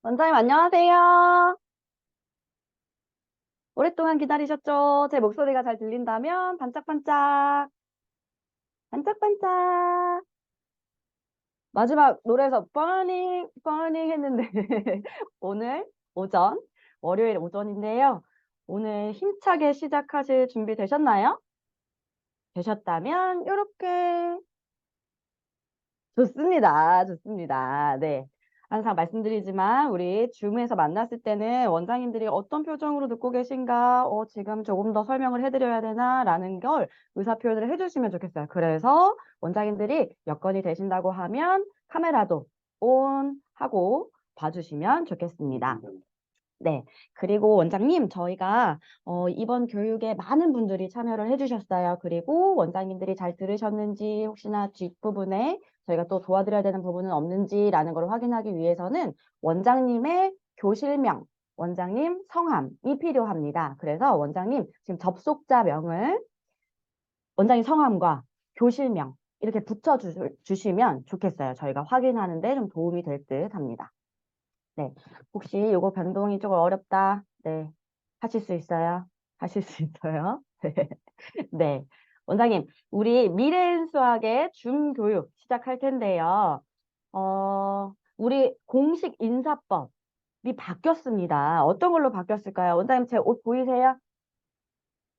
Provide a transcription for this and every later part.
원장님, 안녕하세요. 오랫동안 기다리셨죠? 제 목소리가 잘 들린다면 반짝반짝, 반짝반짝. 마지막 노래에서 burning, burning 했는데 오늘 오전, 월요일 오전인데요. 오늘 힘차게 시작하실 준비 되셨나요? 되셨다면 이렇게 좋습니다. 좋습니다. 네. 항상 말씀드리지만 우리 줌에서 만났을 때는 원장님들이 어떤 표정으로 듣고 계신가, 지금 조금 더 설명을 해드려야 되나 라는 걸 의사 표현을 해주시면 좋겠어요. 그래서 원장님들이 여건이 되신다고 하면 카메라도 온 하고 봐주시면 좋겠습니다. 네. 그리고 원장님, 저희가 이번 교육에 많은 분들이 참여를 해주셨어요. 그리고 원장님들이 잘 들으셨는지 혹시나 뒷부분에 저희가 또 도와드려야 되는 부분은 없는지라는 걸 확인하기 위해서는 원장님의 교실명, 원장님 성함이 필요합니다. 그래서 원장님 지금 접속자명을 원장님 성함과 교실명 이렇게 붙여주시면 좋겠어요. 저희가 확인하는데 좀 도움이 될 듯 합니다. 네. 혹시 요거 변동이 조금 어렵다. 네. 하실 수 있어요? 하실 수 있어요? 네. 네. 원장님, 우리 미래인 수학의 중교육 시작할 텐데요. 우리 공식 인사법이 바뀌었습니다. 어떤 걸로 바뀌었을까요? 원장님, 제 옷 보이세요?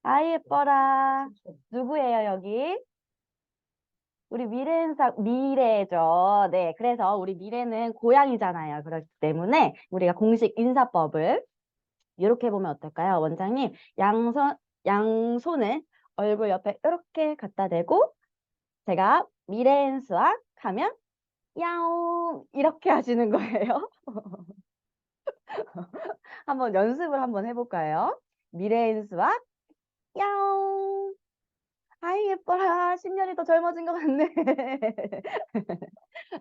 아, 예뻐라. 누구예요, 여기? 우리 미래죠. 네. 그래서 우리 미래는 고양이잖아요. 그렇기 때문에 우리가 공식 인사법을 이렇게 보면 어떨까요? 원장님, 양손을 얼굴 옆에 이렇게 갖다 대고 제가 미래인 수학 하면 야옹 이렇게 하시는 거예요. 한번 연습을 한번 해볼까요? 미래인 수학 야옹. 아이 예뻐라. 10년이 더 젊어진 것 같네.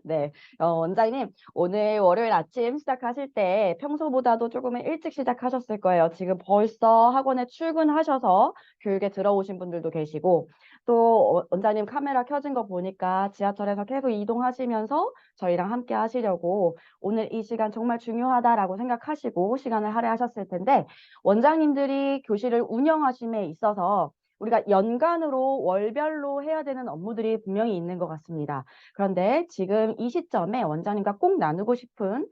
네, 원장님, 오늘 월요일 아침 시작하실 때 평소보다도 조금은 일찍 시작하셨을 거예요. 지금 벌써 학원에 출근하셔서 교육에 들어오신 분들도 계시고, 또 원장님 카메라 켜진 거 보니까 지하철에서 계속 이동하시면서 저희랑 함께 하시려고 오늘 이 시간 정말 중요하다라고 생각하시고 시간을 할애하셨을 텐데, 원장님들이 교실을 운영하심에 있어서 우리가 연간으로 월별로 해야 되는 업무들이 분명히 있는 것 같습니다. 그런데 지금 이 시점에 원장님과 꼭 나누고 싶은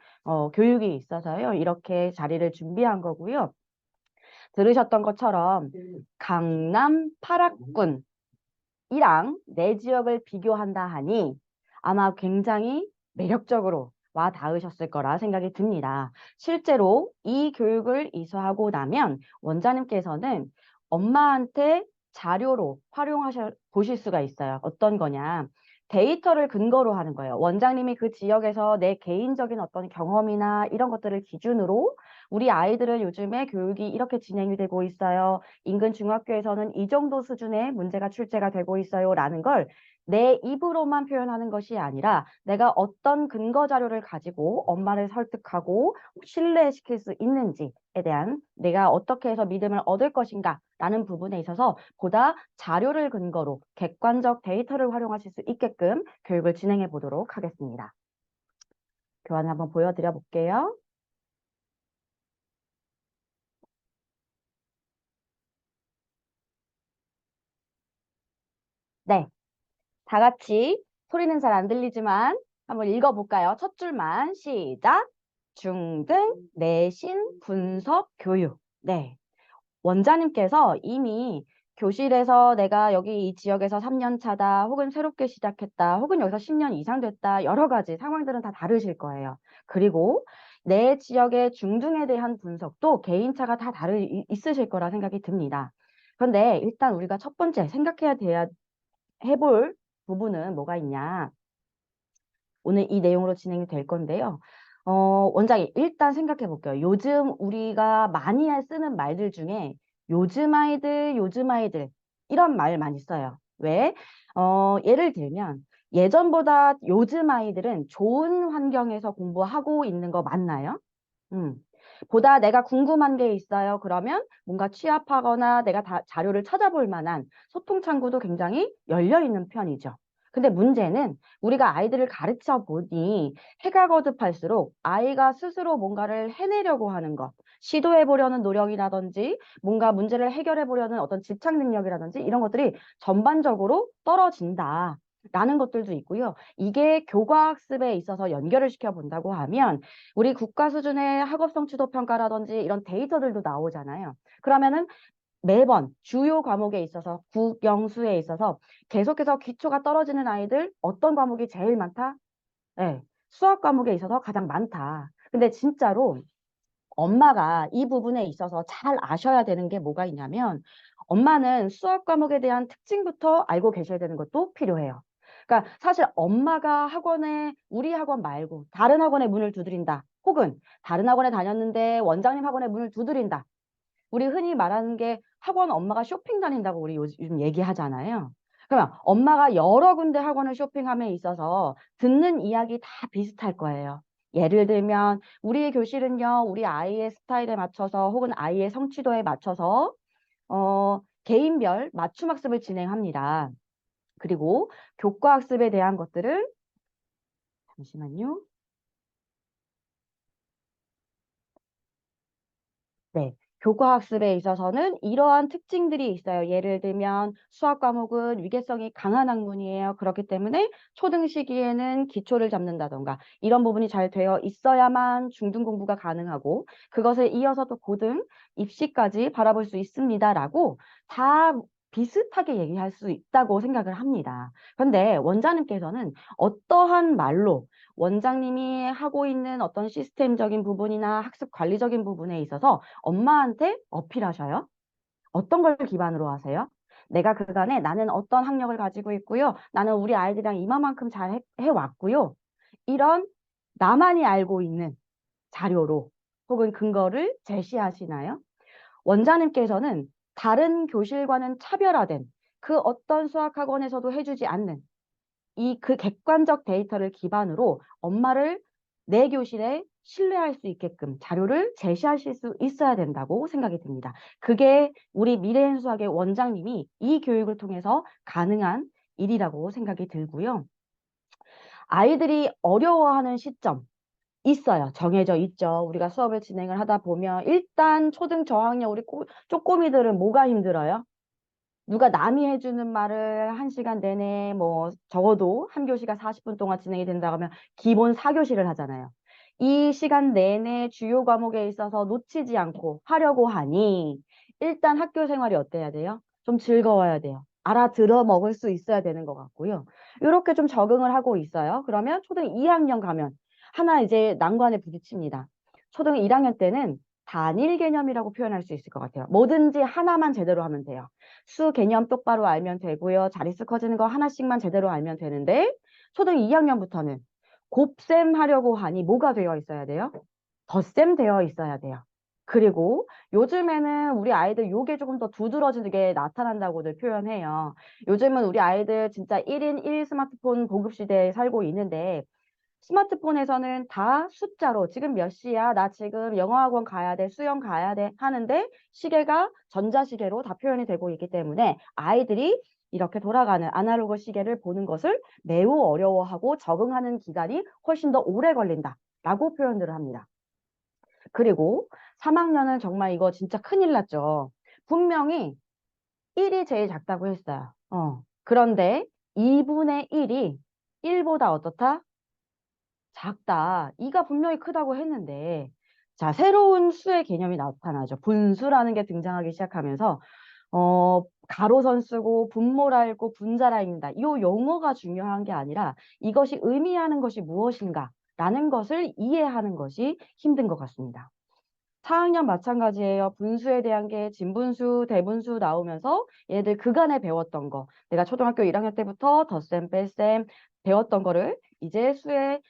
교육이 있어서요. 이렇게 자리를 준비한 거고요. 들으셨던 것처럼 강남 8학군이랑 내 지역을 비교한다 하니 아마 굉장히 매력적으로 와 닿으셨을 거라 생각이 듭니다. 실제로 이 교육을 이수하고 나면 원장님께서는 엄마한테 자료로 활용하셔 보실 수가 있어요. 어떤 거냐? 데이터를 근거로 하는 거예요. 원장님이 그 지역에서 내 개인적인 어떤 경험이나 이런 것들을 기준으로 우리 아이들은 요즘에 교육이 이렇게 진행이 되고 있어요. 인근 중학교에서는 이 정도 수준의 문제가 출제가 되고 있어요. 라는 걸 내 입으로만 표현하는 것이 아니라 내가 어떤 근거 자료를 가지고 엄마를 설득하고 신뢰시킬 수 있는지에 대한 내가 어떻게 해서 믿음을 얻을 것인가 라는 부분에 있어서 보다 자료를 근거로 객관적 데이터를 활용하실 수 있게끔 교육을 진행해 보도록 하겠습니다. 교환을 한번 보여드려 볼게요. 네, 다 같이 소리는 잘 안 들리지만 한번 읽어볼까요? 첫 줄만 시작. 중등, 내신, 분석, 교육. 네, 원장님께서 이미 교실에서 내가 여기 이 지역에서 3년 차다, 혹은 새롭게 시작했다, 혹은 여기서 10년 이상 됐다, 여러 가지 상황들은 다 다르실 거예요. 그리고 내 지역의 중등에 대한 분석도 개인차가 다 있으실 거라 생각이 듭니다. 그런데 일단 우리가 첫 번째 해볼 부분은 뭐가 있냐? 오늘 이 내용으로 진행이 될 건데요. 원장님, 일단 생각해 볼게요. 요즘 우리가 많이 쓰는 말들 중에 요즘 아이들, 이런 말 많이 써요. 왜? 예를 들면, 예전보다 요즘 아이들은 좋은 환경에서 공부하고 있는 거 맞나요? 음. 보다 내가 궁금한 게 있어요. 그러면 뭔가 취합하거나 내가 자료를 찾아볼 만한 소통 창구도 굉장히 열려 있는 편이죠. 근데 문제는 우리가 아이들을 가르쳐 보니 해가 거듭할수록 아이가 스스로 뭔가를 해내려고 하는 것, 시도해 보려는 노력이라든지 뭔가 문제를 해결해 보려는 어떤 집착 능력이라든지 이런 것들이 전반적으로 떨어진다. 라는 것들도 있고요. 이게 교과학습에 있어서 연결을 시켜본다고 하면 우리 국가 수준의 학업 성취도 평가라든지 이런 데이터들도 나오잖아요. 그러면은 매번 주요 과목에 있어서 국영수에 있어서 계속해서 기초가 떨어지는 아이들 어떤 과목이 제일 많다? 네, 수학 과목에 있어서 가장 많다. 근데 진짜로 엄마가 이 부분에 있어서 잘 아셔야 되는 게 뭐가 있냐면 엄마는 수학 과목에 대한 특징부터 알고 계셔야 되는 것도 필요해요. 그러니까 사실 엄마가 학원에 우리 학원 말고 다른 학원에 문을 두드린다. 혹은 다른 학원에 다녔는데 원장님 학원에 문을 두드린다. 우리 흔히 말하는 게 학원 엄마가 쇼핑 다닌다고 우리 요즘 얘기하잖아요. 그러면 엄마가 여러 군데 학원을 쇼핑함에 있어서 듣는 이야기 다 비슷할 거예요. 예를 들면 우리 교실은요, 우리 아이의 스타일에 맞춰서 혹은 아이의 성취도에 맞춰서 개인별 맞춤 학습을 진행합니다. 그리고 교과 학습에 대한 것들을 잠시만요. 네. 교과 학습에 있어서는 이러한 특징들이 있어요. 예를 들면 수학 과목은 위계성이 강한 학문이에요. 그렇기 때문에 초등 시기에는 기초를 잡는다던가 이런 부분이 잘 되어 있어야만 중등 공부가 가능하고 그것을 이어서 또 고등 입시까지 바라볼 수 있습니다라고 다 비슷하게 얘기할 수 있다고 생각을 합니다. 그런데 원장님께서는 어떠한 말로 원장님이 하고 있는 어떤 시스템적인 부분이나 학습 관리적인 부분에 있어서 엄마한테 어필하셔요? 어떤 걸 기반으로 하세요? 내가 그간에 나는 어떤 학력을 가지고 있고요. 나는 우리 아이들이랑 이만큼 잘 해왔고요. 이런 나만이 알고 있는 자료로 혹은 근거를 제시하시나요? 원장님께서는 다른 교실과는 차별화된 그 어떤 수학학원에서도 해주지 않는 이 그 객관적 데이터를 기반으로 엄마를 내 교실에 신뢰할 수 있게끔 자료를 제시하실 수 있어야 된다고 생각이 듭니다. 그게 우리 미래엔 수학의 원장님이 이 교육을 통해서 가능한 일이라고 생각이 들고요. 아이들이 어려워하는 시점 있어요. 정해져 있죠. 우리가 수업을 진행을 하다 보면 일단 초등 저학년 우리 쪼꼬미들은 뭐가 힘들어요? 누가 남이 해주는 말을 한 시간 내내 뭐 적어도 한 교시가 40분 동안 진행이 된다고 하면 기본 4교시를 하잖아요. 이 시간 내내 주요 과목에 있어서 놓치지 않고 하려고 하니 일단 학교 생활이 어때야 돼요? 좀 즐거워야 돼요. 알아들어 먹을 수 있어야 되는 것 같고요. 이렇게 좀 적응을 하고 있어요. 그러면 초등 2학년 가면 하나 이제 난관에 부딪힙니다. 초등 1학년 때는 단일 개념이라고 표현할 수 있을 것 같아요. 뭐든지 하나만 제대로 하면 돼요. 수 개념 똑바로 알면 되고요. 자릿수 커지는 거 하나씩만 제대로 알면 되는데 초등 2학년부터는 곱셈 하려고 하니 뭐가 되어 있어야 돼요? 덧셈 되어 있어야 돼요. 그리고 요즘에는 우리 아이들 요게 조금 더 두드러지게 나타난다고들 표현해요. 요즘은 우리 아이들 진짜 1인 1 스마트폰 보급 시대에 살고 있는데 스마트폰에서는 다 숫자로 지금 몇 시야? 나 지금 영어학원 가야 돼, 수영 가야 돼 하는데 시계가 전자시계로 다 표현이 되고 있기 때문에 아이들이 이렇게 돌아가는 아날로그 시계를 보는 것을 매우 어려워하고 적응하는 기간이 훨씬 더 오래 걸린다라고 표현들을 합니다. 그리고 3학년은 정말 이거 진짜 큰일 났죠. 분명히 1이 제일 작다고 했어요. 그런데 2분의 1이 1보다 어떻다? 작다. 이가 분명히 크다고 했는데, 자, 새로운 수의 개념이 나타나죠. 분수라는 게 등장하기 시작하면서, 가로선 쓰고, 분모라 읽고, 분자라 읽는다. 이 용어가 중요한 게 아니라 이것이 의미하는 것이 무엇인가 라는 것을 이해하는 것이 힘든 것 같습니다. 4학년 마찬가지예요. 분수에 대한 게 진분수, 대분수 나오면서 얘들 그간에 배웠던 거, 내가 초등학교 1학년 때부터 덧셈, 뺄셈 배웠던 거를 이제 수의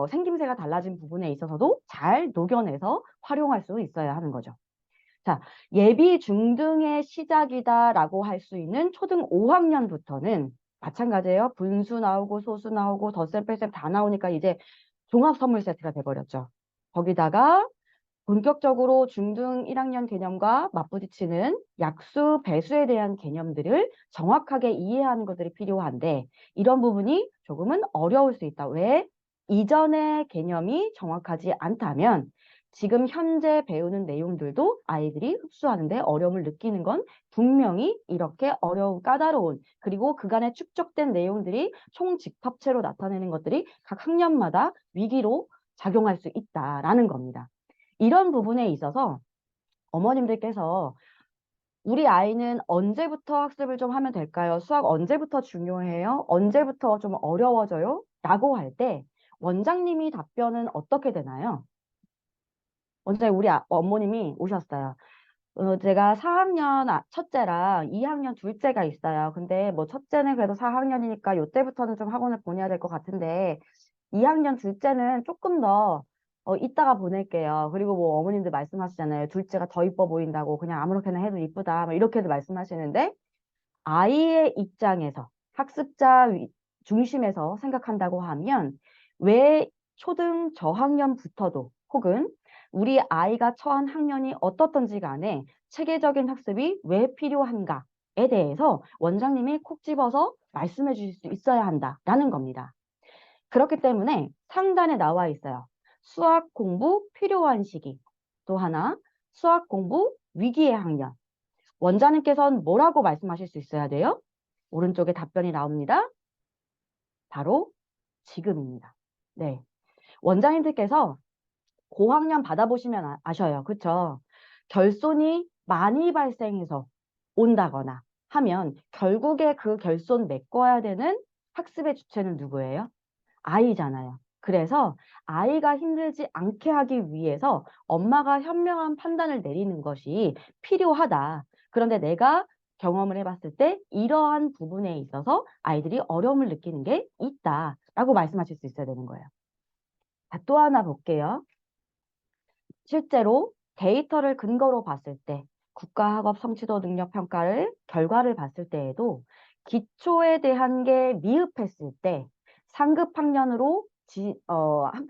생김새가 달라진 부분에 있어서도 잘 녹여내서 활용할 수 있어야 하는 거죠. 자, 예비 중등의 시작이다라고 할 수 있는 초등 5학년부터는 마찬가지예요. 분수 나오고 소수 나오고 덧셈, 뺄셈 다 나오니까 이제 종합 선물 세트가 돼버렸죠. 거기다가 본격적으로 중등 1학년 개념과 맞부딪히는 약수, 배수에 대한 개념들을 정확하게 이해하는 것들이 필요한데 이런 부분이 조금은 어려울 수 있다. 왜? 이전의 개념이 정확하지 않다면 지금 현재 배우는 내용들도 아이들이 흡수하는데 어려움을 느끼는 건 분명히 이렇게 어려운, 까다로운 그리고 그간에 축적된 내용들이 총집합체로 나타내는 것들이 각 학년마다 위기로 작용할 수 있다라는 겁니다. 이런 부분에 있어서 어머님들께서 우리 아이는 언제부터 학습을 좀 하면 될까요? 수학 언제부터 중요해요? 언제부터 좀 어려워져요? 라고 할 때 원장님이 답변은 어떻게 되나요? 원장님, 우리 어머님이 오셨어요. 제가 4학년 첫째랑 2학년 둘째가 있어요. 근데 뭐 첫째는 그래도 4학년이니까 요때부터는 좀 학원을 보내야 될 것 같은데 2학년 둘째는 조금 더 이따가 보낼게요. 그리고 뭐 어머님들 말씀하시잖아요. 둘째가 더 이뻐 보인다고 그냥 아무렇게나 해도 이쁘다. 막 이렇게도 말씀하시는데 아이의 입장에서 학습자 중심에서 생각한다고 하면 왜 초등 저학년부터도 혹은 우리 아이가 처한 학년이 어떻든지 간에 체계적인 학습이 왜 필요한가에 대해서 원장님이 콕 집어서 말씀해 주실 수 있어야 한다라는 겁니다. 그렇기 때문에 상단에 나와 있어요. 수학 공부 필요한 시기. 또 하나, 수학 공부 위기의 학년. 원장님께서는 뭐라고 말씀하실 수 있어야 돼요? 오른쪽에 답변이 나옵니다. 바로 지금입니다. 네. 원장님들께서 고학년 받아보시면 아셔요. 그쵸? 결손이 많이 발생해서 온다거나 하면 결국에 그 결손 메꿔야 되는 학습의 주체는 누구예요? 아이잖아요. 그래서 아이가 힘들지 않게 하기 위해서 엄마가 현명한 판단을 내리는 것이 필요하다. 그런데 내가 경험을 해봤을 때 이러한 부분에 있어서 아이들이 어려움을 느끼는 게 있다라고 말씀하실 수 있어야 되는 거예요. 자, 또 하나 볼게요. 실제로 데이터를 근거로 봤을 때 국가학업 성취도 능력 평가를 결과를 봤을 때에도 기초에 대한 게 미흡했을 때 상급 학년으로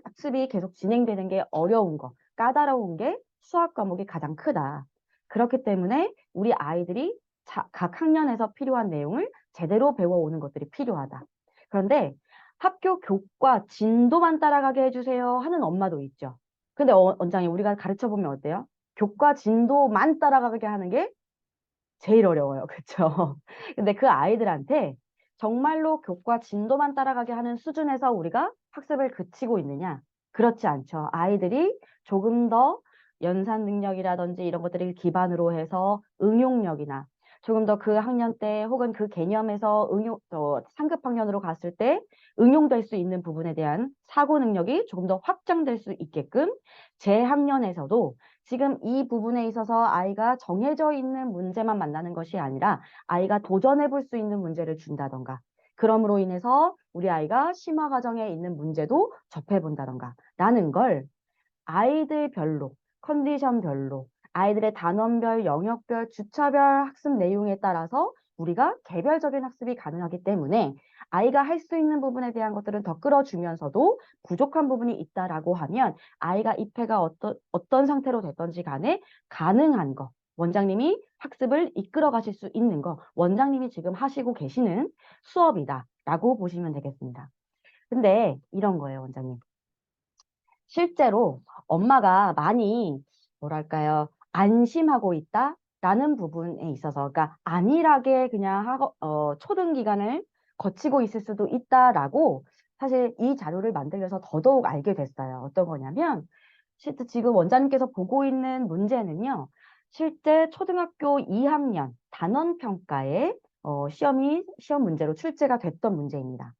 학습이 계속 진행되는 게 어려운 거, 까다로운 게 수학 과목이 가장 크다. 그렇기 때문에 우리 아이들이 각 학년에서 필요한 내용을 제대로 배워오는 것들이 필요하다. 그런데 학교 교과 진도만 따라가게 해주세요 하는 엄마도 있죠. 근데 원장님 우리가 가르쳐 보면 어때요? 교과 진도만 따라가게 하는 게 제일 어려워요. 그렇죠? 근데 그 아이들한테 정말로 교과 진도만 따라가게 하는 수준에서 우리가 학습을 그치고 있느냐? 그렇지 않죠. 아이들이 조금 더 연산 능력이라든지 이런 것들을 기반으로 해서 응용력이나 조금 더 그 학년 때 혹은 그 개념에서 상급 학년으로 갔을 때 응용될 수 있는 부분에 대한 사고 능력이 조금 더 확장될 수 있게끔 제 학년에서도 지금 이 부분에 있어서 아이가 정해져 있는 문제만 만나는 것이 아니라 아이가 도전해 볼 수 있는 문제를 준다던가 그럼으로 인해서 우리 아이가 심화 과정에 있는 문제도 접해 본다던가 라는 걸 아이들별로 컨디션별로 아이들의 단원별, 영역별, 주차별 학습 내용에 따라서 우리가 개별적인 학습이 가능하기 때문에 아이가 할 수 있는 부분에 대한 것들은 더 끌어주면서도 부족한 부분이 있다라고 하면 아이가 입회가 어떤 상태로 됐던지 간에 가능한 거 원장님이 학습을 이끌어 가실 수 있는 거 원장님이 지금 하시고 계시는 수업이다라고 보시면 되겠습니다. 근데 이런 거예요, 원장님. 실제로 엄마가 많이 뭐랄까요 안심하고 있다라는 부분에 있어서 그러니까 안일하게 그냥 초등 기간을 거치고 있을 수도 있다라고 사실 이 자료를 만들면서 더더욱 알게 됐어요. 어떤 거냐면 실제 지금 원장님께서 보고 있는 문제는요. 실제 초등학교 2학년 단원 평가에 시험 문제로 출제가 됐던 문제입니다.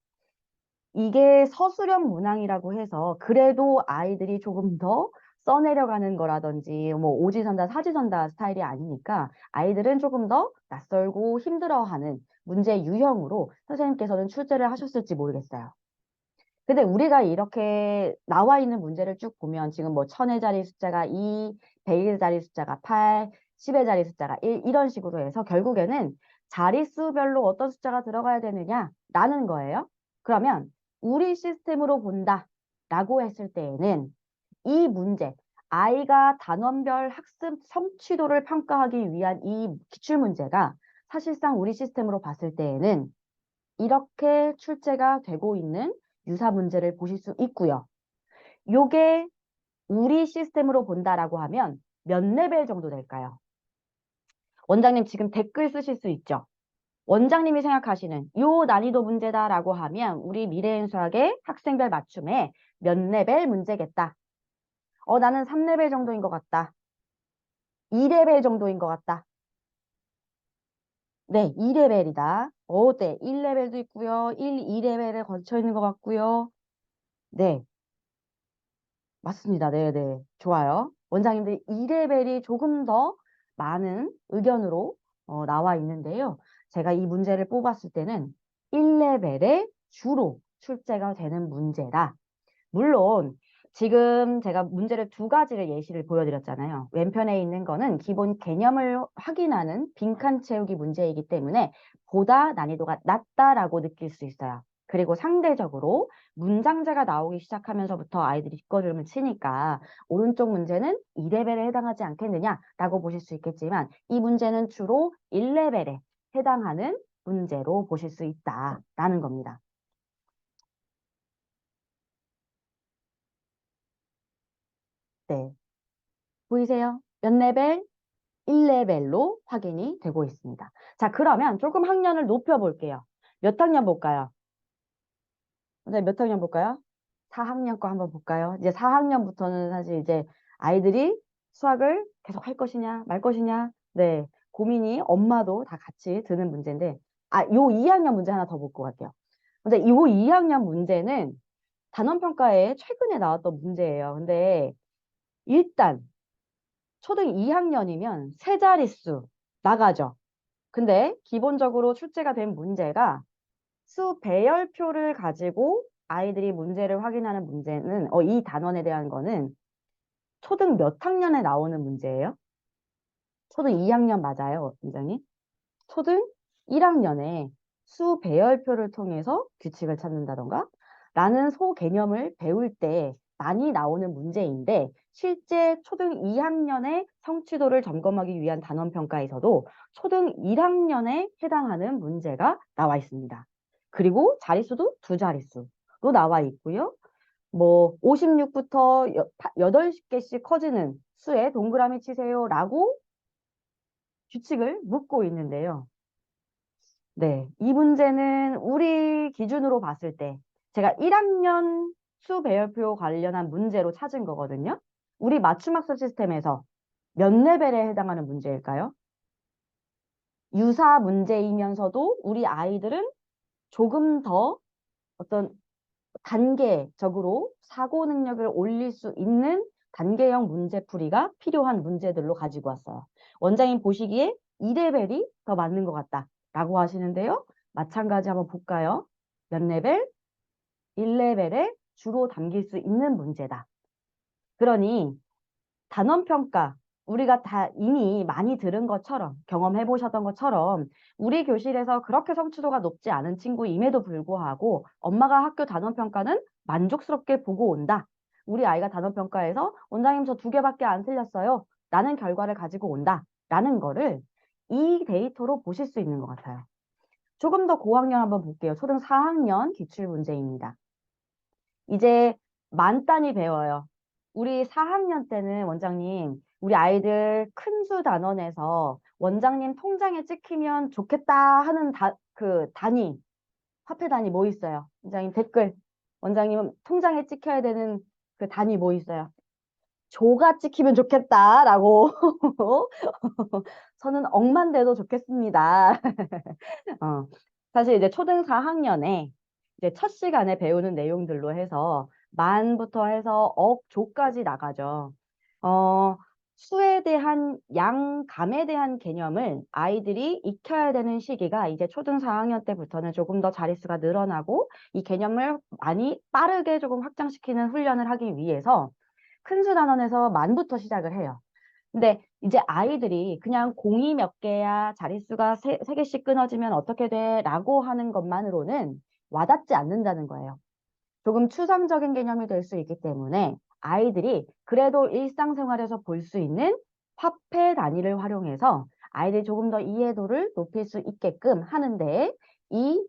이게 서술형 문항이라고 해서 그래도 아이들이 조금 더 써내려가는 거라든지 뭐 오지선다 사지선다 스타일이 아니니까 아이들은 조금 더 낯설고 힘들어하는 문제 유형으로 선생님께서는 출제를 하셨을지 모르겠어요. 근데 우리가 이렇게 나와 있는 문제를 쭉 보면 지금 뭐 1000의 자리 숫자가 2, 100의 자리 숫자가 8, 10의 자리 숫자가 1 이런 식으로 해서 결국에는 자릿수별로 어떤 숫자가 들어가야 되느냐라는 거예요. 그러면 우리 시스템으로 본다라고 했을 때에는 이 문제, 아이가 단원별 학습 성취도를 평가하기 위한 이 기출문제가 사실상 우리 시스템으로 봤을 때에는 이렇게 출제가 되고 있는 유사 문제를 보실 수 있고요. 요게 우리 시스템으로 본다라고 하면 몇 레벨 정도 될까요? 원장님 지금 댓글 쓰실 수 있죠? 원장님이 생각하시는 요 난이도 문제다라고 하면 우리 미래인 수학의 학생별 맞춤에 몇 레벨 문제겠다. 나는 3레벨 정도인 것 같다. 2레벨 정도인 것 같다. 네, 2레벨이다. 네, 1레벨도 있고요. 1, 2레벨에 걸쳐 있는 것 같고요. 네, 맞습니다. 네, 네. 좋아요. 원장님들 2레벨이 조금 더 많은 의견으로 나와 있는데요. 제가 이 문제를 뽑았을 때는 1레벨에 주로 출제가 되는 문제다. 물론 지금 제가 문제를 두 가지를 예시를 보여드렸잖아요. 왼편에 있는 거는 기본 개념을 확인하는 빈칸 채우기 문제이기 때문에 보다 난이도가 낮다라고 느낄 수 있어요. 그리고 상대적으로 문장자가 나오기 시작하면서부터 아이들이 뒷걸음을 치니까 오른쪽 문제는 2레벨에 해당하지 않겠느냐라고 보실 수 있겠지만 이 문제는 주로 1레벨에 해당하는 문제로 보실 수 있다라는 겁니다. 네. 보이세요? 몇 레벨? 1레벨로 확인이 되고 있습니다. 자, 그러면 조금 학년을 높여볼게요. 몇 학년 볼까요? 선생님 몇 학년 볼까요? 4학년 거 한번 볼까요? 이제 4학년부터는 사실 이제 아이들이 수학을 계속 할 것이냐, 말 것이냐, 네, 고민이 엄마도 다 같이 드는 문제인데, 요 2학년 문제 하나 더 볼 것 같아요. 근데 요 2학년 문제는 단원평가에 최근에 나왔던 문제예요. 근데 일단 초등 2학년이면 세 자릿수 나가죠. 근데 기본적으로 출제가 된 문제가 수 배열표를 가지고 아이들이 문제를 확인하는 문제는 이 단원에 대한 거는 초등 몇 학년에 나오는 문제예요? 초등 2학년 맞아요, 원장님? 초등 1학년에 수 배열표를 통해서 규칙을 찾는다던가 라는 소개념을 배울 때 많이 나오는 문제인데 실제 초등 2학년의 성취도를 점검하기 위한 단원평가에서도 초등 1학년에 해당하는 문제가 나와 있습니다. 그리고 자릿수도 두 자릿수로 나와 있고요. 뭐 56부터 8개씩 커지는 수에 동그라미 치세요 라고 규칙을 묻고 있는데요. 네, 이 문제는 우리 기준으로 봤을 때 제가 1학년 수 배열표 관련한 문제로 찾은 거거든요. 우리 맞춤학습 시스템에서 몇 레벨에 해당하는 문제일까요? 유사 문제이면서도 우리 아이들은 조금 더 어떤 단계적으로 사고 능력을 올릴 수 있는 단계형 문제풀이가 필요한 문제들로 가지고 왔어요. 원장님 보시기에 2레벨이 더 맞는 것 같다라고 하시는데요. 마찬가지 한번 볼까요? 몇 레벨? 1레벨에 주로 담길 수 있는 문제다. 그러니 단원평가 우리가 다 이미 많이 들은 것처럼 경험해 보셨던 것처럼 우리 교실에서 그렇게 성취도가 높지 않은 친구임에도 불구하고 엄마가 학교 단원평가는 만족스럽게 보고 온다. 우리 아이가 단원평가에서 원장님 저 2개밖에 안 틀렸어요. 라는 결과를 가지고 온다. 라는 거를 이 데이터로 보실 수 있는 것 같아요. 조금 더 고학년 한번 볼게요. 초등 4학년 기출문제입니다. 이제 만 단위 배워요. 우리 4학년 때는 원장님, 우리 아이들 큰 수 단원에서 원장님 통장에 찍히면 좋겠다 하는 그 단위, 화폐 단위 뭐 있어요? 원장님 댓글. 원장님 통장에 찍혀야 되는 그 단위 뭐 있어요? 조가 찍히면 좋겠다라고. 저는 억만 돼도 좋겠습니다. 어, 사실 이제 초등 4학년에 이제 첫 시간에 배우는 내용들로 해서 만부터 해서 억, 조까지 나가죠. 어, 수에 대한 양감에 대한 개념을 아이들이 익혀야 되는 시기가 이제 초등 4학년 때부터는 조금 더 자릿수가 늘어나고 이 개념을 많이 빠르게 조금 확장시키는 훈련을 하기 위해서 큰 수 단원에서 만부터 시작을 해요. 근데 이제 아이들이 그냥 공이 몇 개야, 자릿수가 세 개씩 끊어지면 어떻게 돼? 라고 하는 것만으로는 와닿지 않는다는 거예요. 조금 추상적인 개념이 될 수 있기 때문에 아이들이 그래도 일상생활에서 볼 수 있는 화폐 단위를 활용해서 아이들이 조금 더 이해도를 높일 수 있게끔 하는데 이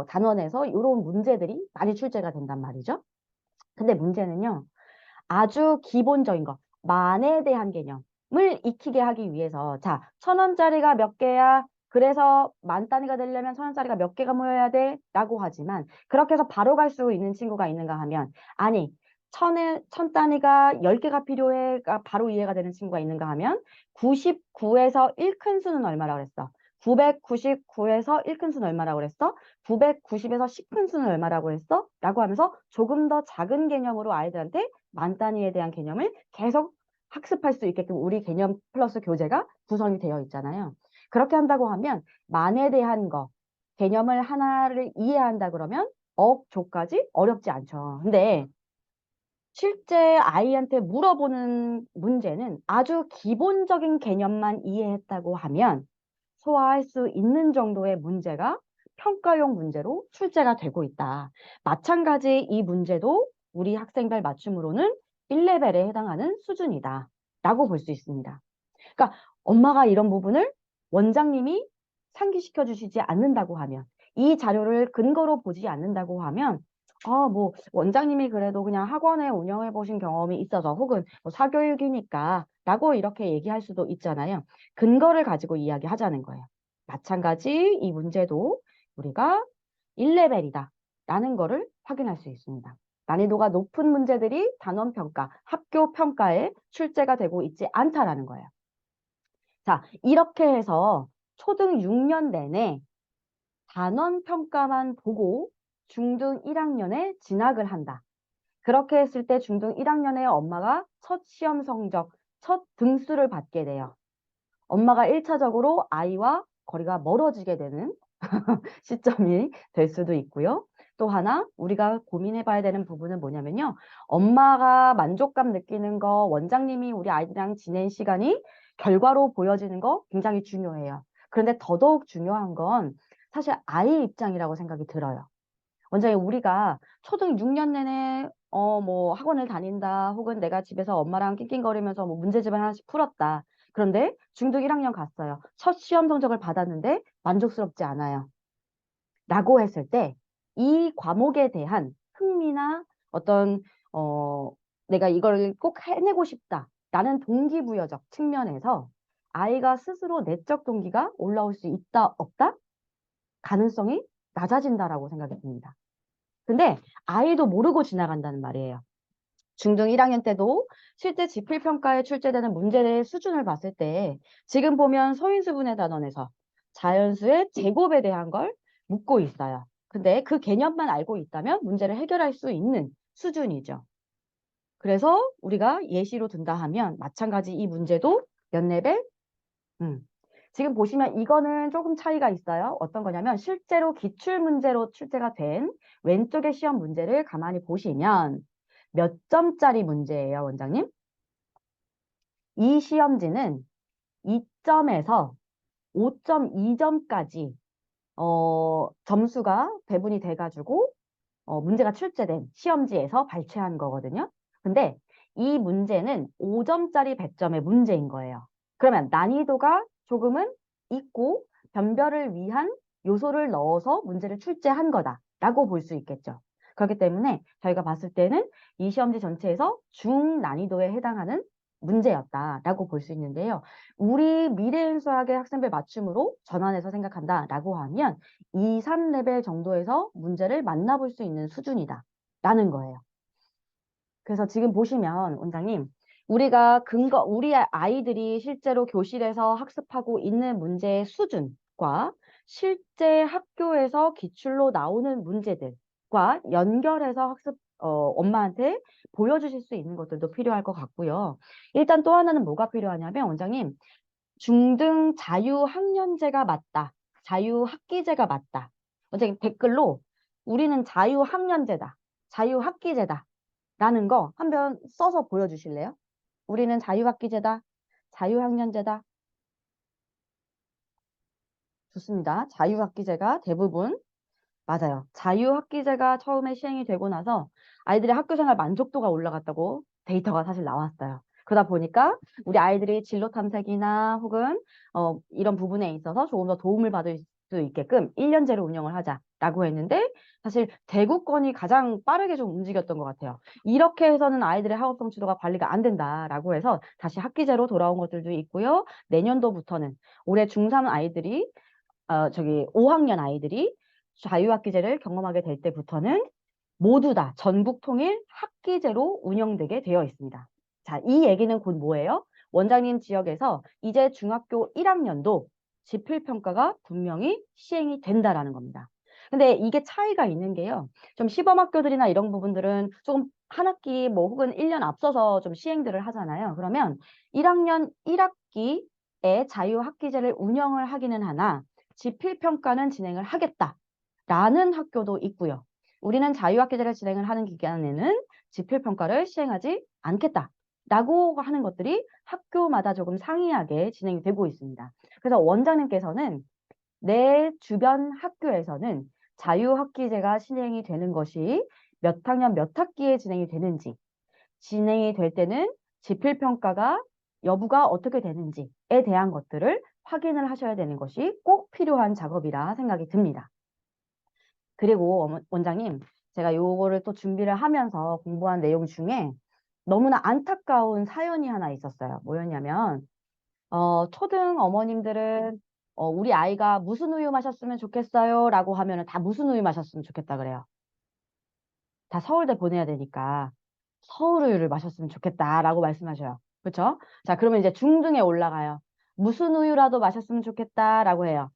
단원에서 이런 문제들이 많이 출제가 된단 말이죠. 근데 문제는요. 아주 기본적인 거, 만에 대한 개념을 익히게 하기 위해서 자, 1,000원짜리가 몇 개야? 그래서 만 단위가 되려면 1,000원짜리가 몇 개가 모여야 돼? 라고 하지만 그렇게 해서 바로 갈 수 있는 친구가 있는가 하면 아니, 천 단위가 10개가 필요해가 바로 이해가 되는 친구가 있는가 하면 99에서 1큰수는 얼마라고 그랬어? 999에서 1큰수는 얼마라고 그랬어? 990에서 10큰수는 얼마라고 했어? 라고 하면서 조금 더 작은 개념으로 아이들한테 만 단위에 대한 개념을 계속 학습할 수 있게끔 우리 개념 플러스 교재가 구성이 되어 있잖아요. 그렇게 한다고 하면 만에 대한 거, 개념을 하나를 이해한다 그러면 억, 조까지 어렵지 않죠. 근데 실제 아이한테 물어보는 문제는 아주 기본적인 개념만 이해했다고 하면 소화할 수 있는 정도의 문제가 평가용 문제로 출제가 되고 있다. 마찬가지 이 문제도 우리 학생별 맞춤으로는 1레벨에 해당하는 수준이다. 라고 볼 수 있습니다. 그러니까 엄마가 이런 부분을 원장님이 상기시켜 주시지 않는다고 하면 이 자료를 근거로 보지 않는다고 하면 뭐 원장님이 그래도 그냥 학원에 운영해 보신 경험이 있어서 혹은 뭐 사교육이니까 라고 이렇게 얘기할 수도 있잖아요. 근거를 가지고 이야기하자는 거예요. 마찬가지 이 문제도 우리가 1레벨이다 라는 거를 확인할 수 있습니다. 난이도가 높은 문제들이 단원평가, 학교평가에 출제가 되고 있지 않다라는 거예요. 자, 이렇게 해서 초등 6년 내내 단원 평가만 보고 중등 1학년에 진학을 한다. 그렇게 했을 때 중등 1학년에 엄마가 첫 시험 성적, 첫 등수를 받게 돼요. 엄마가 1차적으로 아이와 거리가 멀어지게 되는 시점이 될 수도 있고요. 또 하나 우리가 고민해 봐야 되는 부분은 뭐냐면요. 엄마가 만족감 느끼는 거, 원장님이 우리 아이들이랑 지낸 시간이 결과로 보여지는 거 굉장히 중요해요. 그런데 더더욱 중요한 건 사실 아이 입장이라고 생각이 들어요. 원장님 우리가 초등 6년 내내 뭐 학원을 다닌다 혹은 내가 집에서 엄마랑 낑낑거리면서 뭐 문제집을 하나씩 풀었다. 그런데 중등 1학년 갔어요. 첫 시험 성적을 받았는데 만족스럽지 않아요. 라고 했을 때 이 과목에 대한 흥미나 어떤 내가 이걸 꼭 해내고 싶다라는 동기부여적 측면에서 아이가 스스로 내적 동기가 올라올 수 있다 없다? 가능성이 낮아진다라고 생각이 듭니다. 근데 아이도 모르고 지나간다는 말이에요. 중등 1학년 때도 실제 지필평가에 출제되는 문제의 수준을 봤을 때 지금 보면 서인수분해 단원에서 자연수의 제곱에 대한 걸 묻고 있어요. 근데 그 개념만 알고 있다면 문제를 해결할 수 있는 수준이죠. 그래서 우리가 예시로 든다 하면 마찬가지 이 문제도 몇 레벨? 지금 보시면 이거는 조금 차이가 있어요. 어떤 거냐면 실제로 기출문제로 출제가 된 왼쪽의 시험 문제를 가만히 보시면 몇 점짜리 문제예요, 원장님? 이 시험지는 2점에서 5.2점까지 점수가 배분이 돼가지고 문제가 출제된 시험지에서 발췌한 거거든요. 근데 이 문제는 5점짜리 배점의 문제인 거예요. 그러면 난이도가 조금은 있고 변별을 위한 요소를 넣어서 문제를 출제한 거다라고 볼 수 있겠죠. 그렇기 때문에 저희가 봤을 때는 이 시험지 전체에서 중난이도에 해당하는 문제였다라고 볼 수 있는데요. 우리 미래인 수학의 학생별 맞춤으로 전환해서 생각한다라고 하면 2, 3레벨 정도에서 문제를 만나볼 수 있는 수준이다 라는 거예요. 그래서 지금 보시면 원장님 우리가 우리 아이들이 실제로 교실에서 학습하고 있는 문제의 수준과 실제 학교에서 기출로 나오는 문제들과 연결해서 엄마한테 보여주실 수 있는 것들도 필요할 것 같고요. 일단 또 하나는 뭐가 필요하냐면 원장님 중등 자유학년제가 맞다. 자유학기제가 맞다. 원장님 댓글로 우리는 자유학년제다. 자유학기제다. 라는 거 한번 써서 보여주실래요? 우리는 자유학기제다. 자유학년제다. 좋습니다. 자유학기제가 대부분 맞아요. 자유학기제가 처음에 시행이 되고 나서 아이들의 학교생활 만족도가 올라갔다고 데이터가 사실 나왔어요. 그러다 보니까 우리 아이들이 진로 탐색이나 혹은 이런 부분에 있어서 조금 더 도움을 받을 수 있게끔 1년제로 운영을 하자라고 했는데 사실 대구권이 가장 빠르게 좀 움직였던 것 같아요. 이렇게 해서는 아이들의 학업 성취도가 관리가 안 된다라고 해서 다시 학기제로 돌아온 것들도 있고요. 내년도부터는 올해 중3 아이들이 5학년 아이들이 자유학기제를 경험하게 될 때부터는 모두 다 전국 통일 학기제로 운영되게 되어 있습니다. 자, 이 얘기는 곧 뭐예요? 원장님 지역에서 이제 중학교 1학년도 지필평가가 분명히 시행이 된다라는 겁니다. 근데 이게 차이가 있는 게요. 좀 시범학교들이나 이런 부분들은 조금 한 학기 뭐 혹은 1년 앞서서 좀 시행들을 하잖아요. 그러면 1학년 1학기에 자유학기제를 운영을 하기는 하나 지필평가는 진행을 하겠다라는 학교도 있고요. 우리는 자유학기제를 진행을 하는 기간에는 지필평가를 시행하지 않겠다라고 하는 것들이 학교마다 조금 상이하게 진행이 되고 있습니다. 그래서 원장님께서는 내 주변 학교에서는 자유학기제가 진행이 되는 것이 몇 학년 몇 학기에 진행이 되는지, 진행이 될 때는 지필평가가 여부가 어떻게 되는지에 대한 것들을 확인을 하셔야 되는 것이 꼭 필요한 작업이라 생각이 듭니다. 그리고 원장님, 제가 요거를 또 준비를 하면서 공부한 내용 중에 너무나 안타까운 사연이 하나 있었어요. 뭐였냐면, 초등 어머님들은 우리 아이가 무슨 우유 마셨으면 좋겠어요? 라고 하면은 다 무슨 우유 마셨으면 좋겠다 그래요. 다 서울대 보내야 되니까 서울 우유를 마셨으면 좋겠다라고 말씀하셔요. 그렇죠? 자, 그러면 이제 중등에 올라가요. 무슨 우유라도 마셨으면 좋겠다라고 해요.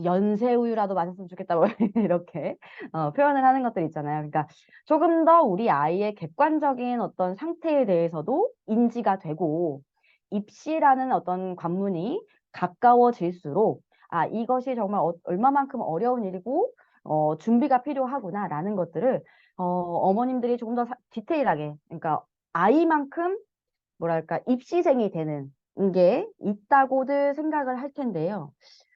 연세우유라도 마셨으면 좋겠다 뭐 이렇게 표현을 하는 것들 있잖아요. 그러니까 조금 더 우리 아이의 객관적인 어떤 상태에 대해서도 인지가 되고 입시라는 어떤 관문이 가까워질수록 아 이것이 정말 얼마만큼 어려운 일이고 준비가 필요하구나라는 것들을 어머님들이 조금 더 디테일하게 그러니까 아이만큼 뭐랄까 입시생이 되는 게 있다고들 생각을 할 텐데요.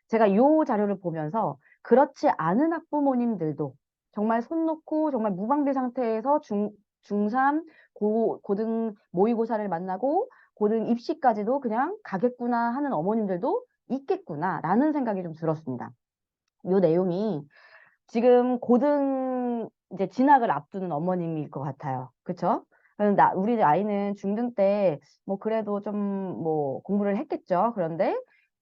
제가 이 자료를 보면서 그렇지 않은 학부모님들도 정말 손 놓고 정말 무방비 상태에서 중3, 고등 모의고사를 만나고 고등 입시까지도 그냥 가겠구나 하는 어머님들도 있겠구나라는 생각이 좀 들었습니다. 이 내용이 지금 고등 이제 진학을 앞두는 어머님일 것 같아요. 그쵸? 우리 아이는 중등 때 뭐 그래도 좀 뭐 공부를 했겠죠. 그런데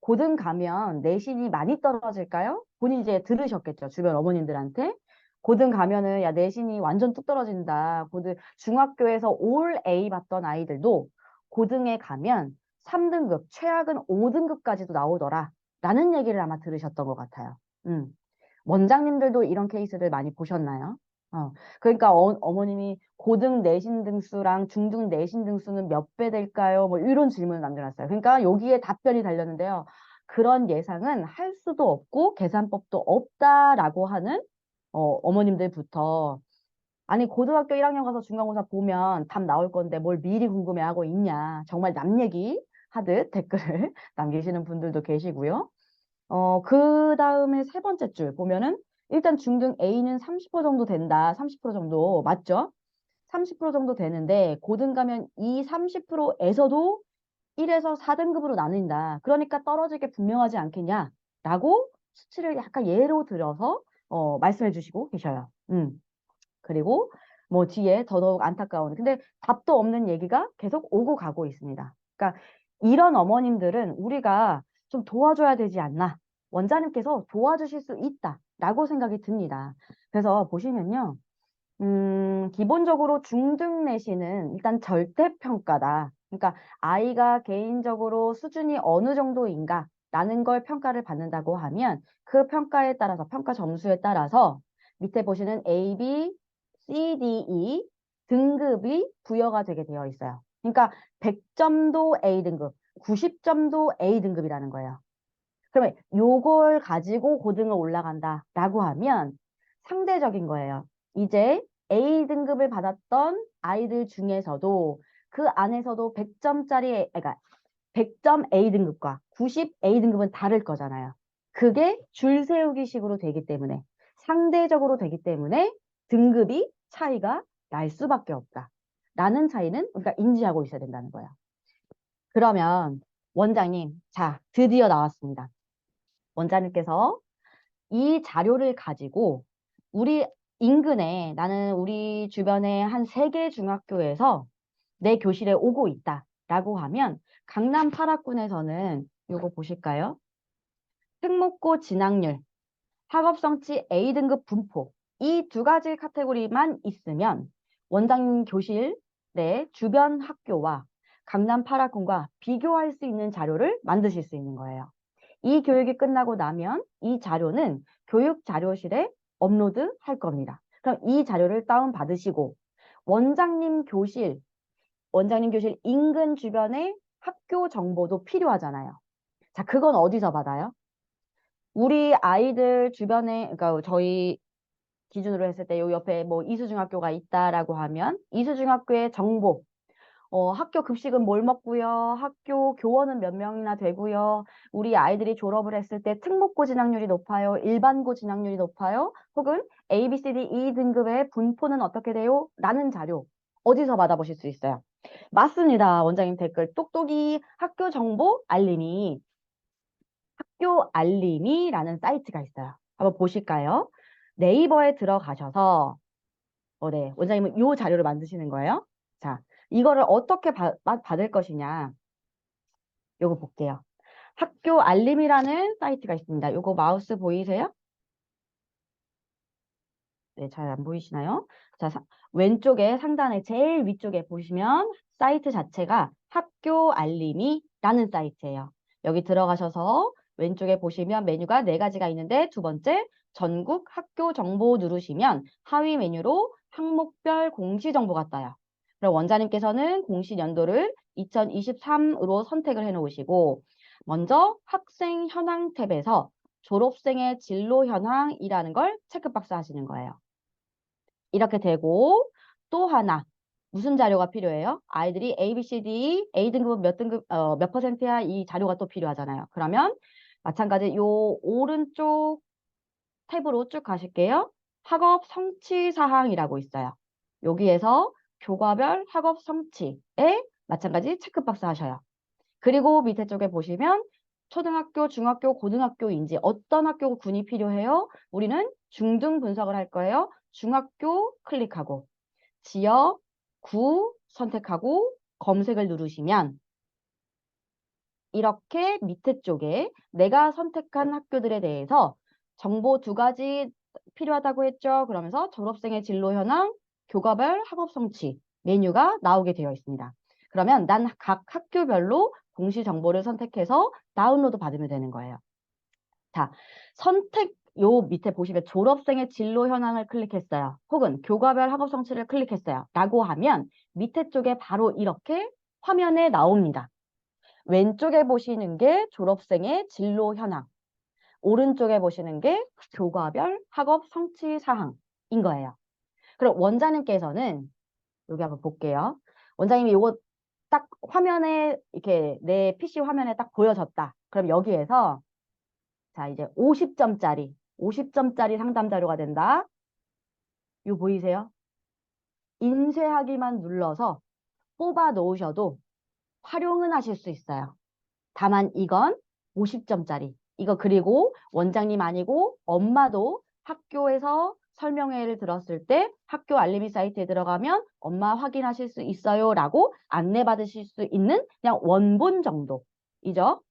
고등 가면 내신이 많이 떨어질까요? 본인이 이제 들으셨겠죠. 주변 어머님들한테. 고등 가면은 야 내신이 완전 뚝 떨어진다. 중학교에서 올 A 받던 아이들도 고등에 가면 3등급, 최악은 5등급까지도 나오더라. 라는 얘기를 아마 들으셨던 것 같아요. 원장님들도 이런 케이스를 많이 보셨나요? 그러니까 어머님이 고등 내신 등수랑 중등 내신 등수는 몇 배 될까요? 뭐 이런 질문을 남겨놨어요. 그러니까 여기에 답변이 달렸는데요. 그런 예상은 할 수도 없고 계산법도 없다라고 하는 어머님들부터 아니 고등학교 1학년 가서 중간고사 보면 답 나올 건데 뭘 미리 궁금해하고 있냐. 정말 남 얘기 하듯 댓글을 남기시는 분들도 계시고요. 그 다음에 세 번째 줄 보면은 일단 중등 A는 30% 정도 된다. 30% 정도 맞죠? 30% 정도 되는데 고등 가면 이 30%에서도 1에서 4등급으로 나뉜다. 그러니까 떨어질 게 분명하지 않겠냐라고 수치를 약간 예로 들어서 말씀해 주시고 계셔요. 그리고 뭐 뒤에 더더욱 안타까운 근데 답도 없는 얘기가 계속 오고 가고 있습니다. 그러니까 이런 어머님들은 우리가 좀 도와줘야 되지 않나. 원장님께서 도와주실 수 있다라고 생각이 듭니다. 그래서 보시면요. 기본적으로 중등 내신은 일단 절대평가다. 그러니까 아이가 개인적으로 수준이 어느 정도인가 라는 걸 평가를 받는다고 하면 그 평가에 따라서 평가 점수에 따라서 밑에 보시는 A, B, C, D, E 등급이 부여가 되게 되어 있어요. 그러니까 100점도 A등급, 90점도 A등급이라는 거예요. 그러면 요걸 가지고 고등을 올라간다라고 하면 상대적인 거예요. 이제 A등급을 받았던 아이들 중에서도 그 안에서도 100점짜리, 그러니까 100점 A등급과 90 A등급은 다를 거잖아요. 그게 줄 세우기 식으로 되기 때문에 상대적으로 되기 때문에 등급이 차이가 날 수밖에 없다. 라는 차이는 우리가 인지하고 있어야 된다는 거예요. 그러면 원장님, 자, 드디어 나왔습니다. 원장님께서 이 자료를 가지고 우리 인근에 나는 우리 주변에 한 3개 중학교에서 내 교실에 오고 있다라고 하면 강남 8학군에서는 요거 보실까요? 특목고 진학률, 학업성취 A등급 분포 이 2가지 카테고리만 있으면 원장님 교실 내 주변 학교와 강남 8학군과 비교할 수 있는 자료를 만드실 수 있는 거예요. 이 교육이 끝나고 나면 이 자료는 교육 자료실에 업로드 할 겁니다. 그럼 이 자료를 다운 받으시고 원장님 교실, 원장님 교실 인근 주변의 학교 정보도 필요하잖아요. 자, 그건 어디서 받아요? 우리 아이들 주변에, 그러니까 저희 기준으로 했을 때 요 옆에 뭐 이수중학교가 있다라고 하면 이수중학교의 정보, 학교 급식은 뭘 먹고요. 학교 교원은 몇 명이나 되고요. 우리 아이들이 졸업을 했을 때 특목고 진학률이 높아요. 일반고 진학률이 높아요. 혹은 A, B, C, D, E 등급의 분포는 어떻게 돼요? 라는 자료 어디서 받아보실 수 있어요? 맞습니다. 원장님 댓글 똑똑이 학교 정보 알림이 학교 알림이라는 사이트가 있어요. 한번 보실까요? 네이버에 들어가셔서 네, 원장님은 이 자료를 만드시는 거예요. 자, 이거를 어떻게 받을 것이냐. 요거 볼게요. 학교 알림이라는 사이트가 있습니다. 요거 마우스 보이세요? 네, 잘 안 보이시나요? 자, 왼쪽에 상단에 제일 위쪽에 보시면 사이트 자체가 학교 알림이라는 사이트예요. 여기 들어가셔서 왼쪽에 보시면 메뉴가 4가지가 있는데 두 번째 전국 학교 정보 누르시면 하위 메뉴로 항목별 공시 정보가 떠요. 그럼 원장님께서는 공시 연도를 2023으로 선택을 해 놓으시고 먼저 학생 현황 탭에서 졸업생의 진로 현황이라는 걸 체크박스 하시는 거예요. 이렇게 되고 또 하나 무슨 자료가 필요해요? 아이들이 A, B, C, D, A 등급은 몇 등급, 몇 퍼센트야? 이 자료가 또 필요하잖아요. 그러면 마찬가지 요 오른쪽 탭으로 쭉 가실게요. 학업 성취 사항이라고 있어요. 여기에서 교과별 학업 성취에 마찬가지 체크박스 하셔요. 그리고 밑에 쪽에 보시면 초등학교, 중학교, 고등학교인지 어떤 학교 군이 필요해요? 우리는 중등 분석을 할 거예요. 중학교 클릭하고 지역, 구 선택하고 검색을 누르시면 이렇게 밑에 쪽에 내가 선택한 학교들에 대해서 정보 2가지 필요하다고 했죠. 그러면서 졸업생의 진로 현황, 교과별 학업 성취 메뉴가 나오게 되어 있습니다. 그러면 난 각 학교별로 공시 정보를 선택해서 다운로드 받으면 되는 거예요. 자, 선택 요 밑에 보시면 졸업생의 진로 현황을 클릭했어요. 혹은 교과별 학업 성취를 클릭했어요. 라고 하면 밑에 쪽에 바로 이렇게 화면에 나옵니다. 왼쪽에 보시는 게 졸업생의 진로 현황, 오른쪽에 보시는 게 교과별 학업 성취 사항인 거예요. 그럼 원장님께서는 여기 한번 볼게요. 원장님이 이거 딱 화면에 이렇게 내 PC 화면에 딱 보여졌다. 그럼 여기에서 자 이제 50점짜리 상담 자료가 된다. 이거 보이세요? 인쇄하기만 눌러서 뽑아 놓으셔도 활용은 하실 수 있어요. 다만 이건 50점짜리. 이거 그리고 원장님 아니고 엄마도 학교에서 설명회를 들었을 때 학교 알림이 사이트에 들어가면 엄마 확인하실 수 있어요 라고 안내받으실 수 있는 그냥 원본 정도이죠.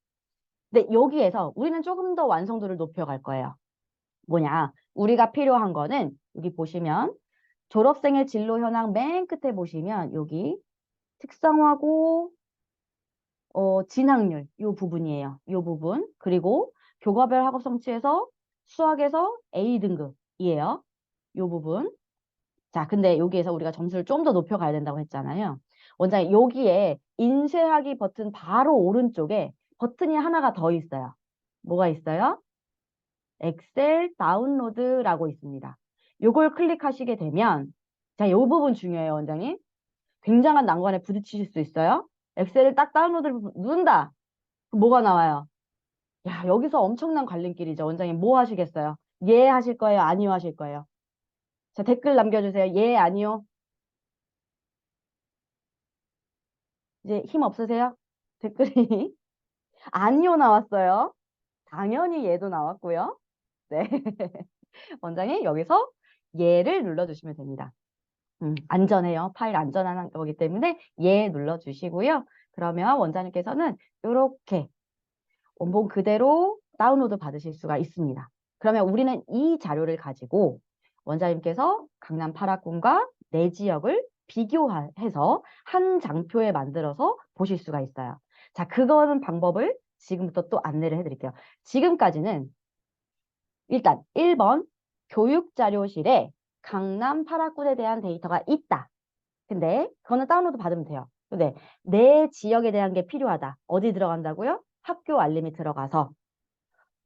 근데 여기에서 우리는 조금 더 완성도를 높여갈 거예요. 뭐냐? 우리가 필요한 거는 여기 보시면 졸업생의 진로 현황 맨 끝에 보시면 여기 특성화고 진학률 요 부분이에요. 요 부분. 그리고 교과별 학업 성취에서 수학에서 A 등급이에요. 요 부분. 자, 근데 여기에서 우리가 점수를 좀 더 높여가야 된다고 했잖아요. 원장님 여기에 인쇄하기 버튼 바로 오른쪽에 버튼이 하나가 더 있어요. 뭐가 있어요? 엑셀 다운로드라고 있습니다. 요걸 클릭하시게 되면 자, 요 부분 중요해요, 원장님. 굉장한 난관에 부딪히실 수 있어요. 엑셀을 딱 다운로드를 누른다. 뭐가 나와요? 야, 여기서 엄청난 갈림길이죠. 원장님 뭐 하시겠어요? 예 하실 거예요? 아니요 하실 거예요? 자, 댓글 남겨주세요. 예, 아니요. 이제 힘 없으세요? 댓글이 아니요 나왔어요. 당연히 얘도 나왔고요. 네. 원장님 여기서 얘를 눌러주시면 됩니다. 안전해요. 파일 안전한 거기 때문에 얘 눌러주시고요. 그러면 원장님께서는 이렇게 원본 그대로 다운로드 받으실 수가 있습니다. 그러면 우리는 이 자료를 가지고 원장님께서 강남 8학군과 내 지역을 비교해서 한 장표에 만들어서 보실 수가 있어요. 자, 그거는 방법을 지금부터 또 안내를 해드릴게요. 지금까지는 일단 1번 교육자료실에 강남 8학군에 대한 데이터가 있다. 근데 그거는 다운로드 받으면 돼요. 근데 내 지역에 대한 게 필요하다. 어디 들어간다고요? 학교 알림이 들어가서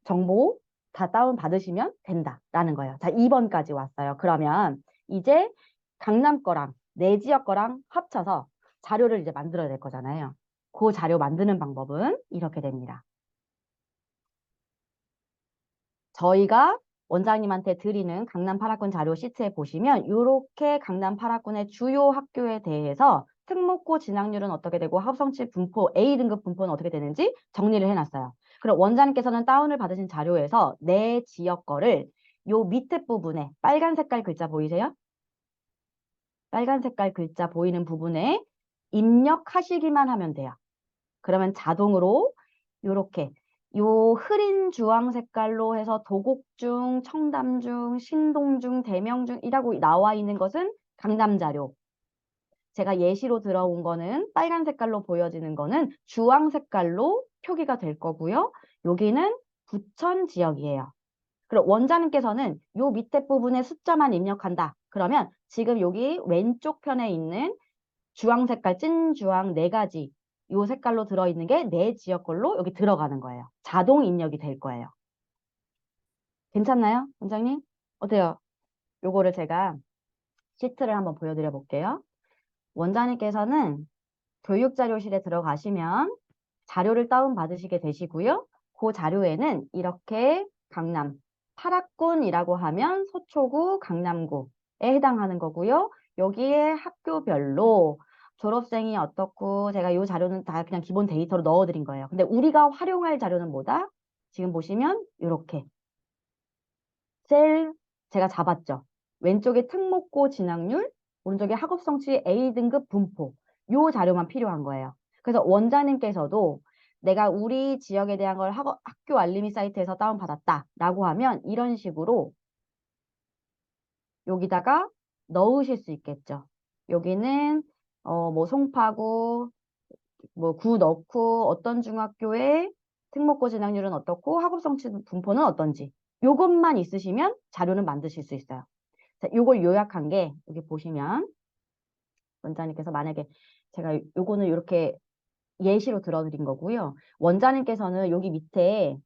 정보 다 다운 받으시면 된다라는 거예요. 자, 2번까지 왔어요. 그러면 이제 강남 거랑 내 지역 거랑 합쳐서 자료를 이제 만들어야 될 거잖아요. 그 자료 만드는 방법은 이렇게 됩니다. 저희가 원장님한테 드리는 강남 8학군 자료 시트에 보시면 이렇게 강남 8학군의 주요 학교에 대해서 특목고 진학률은 어떻게 되고 합성치 분포, A등급 분포는 어떻게 되는지 정리를 해놨어요. 그럼 원장님께서는 다운을 받으신 자료에서 내 지역 거를 요 밑에 부분에 빨간 색깔 글자 보이세요? 빨간 색깔 글자 보이는 부분에 입력하시기만 하면 돼요. 그러면 자동으로 이렇게 요 흐린 주황 색깔로 해서 도곡중, 청담중, 신동중, 대명중이라고 나와 있는 것은 강남 자료. 제가 예시로 들어온 거는 빨간 색깔로 보여지는 거는 주황 색깔로 표기가 될 거고요. 여기는 부천 지역이에요. 그럼 원장님께서는 요 밑에 부분에 숫자만 입력한다. 그러면 지금 여기 왼쪽 편에 있는 주황 색깔, 찐 주황 네 가지 요 색깔로 들어있는 게 내 지역 걸로 여기 들어가는 거예요. 자동 입력이 될 거예요. 괜찮나요, 원장님? 어때요? 요거를 제가 시트를 한번 보여드려 볼게요. 원장님께서는 교육자료실에 들어가시면 자료를 다운받으시게 되시고요. 그 자료에는 이렇게 강남 8학군이라고 하면 서초구, 강남구에 해당하는 거고요. 여기에 학교별로 졸업생이 어떻고 제가 이 자료는 다 그냥 기본 데이터로 넣어드린 거예요. 근데 우리가 활용할 자료는 뭐다? 지금 보시면 이렇게 셀 제가 잡았죠. 왼쪽에 특목고 진학률, 오른쪽에 학업성취 A등급 분포 요 자료만 필요한 거예요. 그래서 원장님께서도 내가 우리 지역에 대한 걸 학교 알림이 사이트에서 다운받았다 라고 하면 이런 식으로 여기다가 넣으실 수 있겠죠. 여기는 뭐 송파구 뭐 구 넣고 어떤 중학교의 특목고 진학률은 어떻고 학업성취 분포는 어떤지 요것만 있으시면 자료는 만드실 수 있어요. 자, 요걸 요약한 게 여기 보시면 원장님께서 만약에 제가 요거는 이렇게 예시로 들어드린 거고요. 원장님께서는 여기 밑에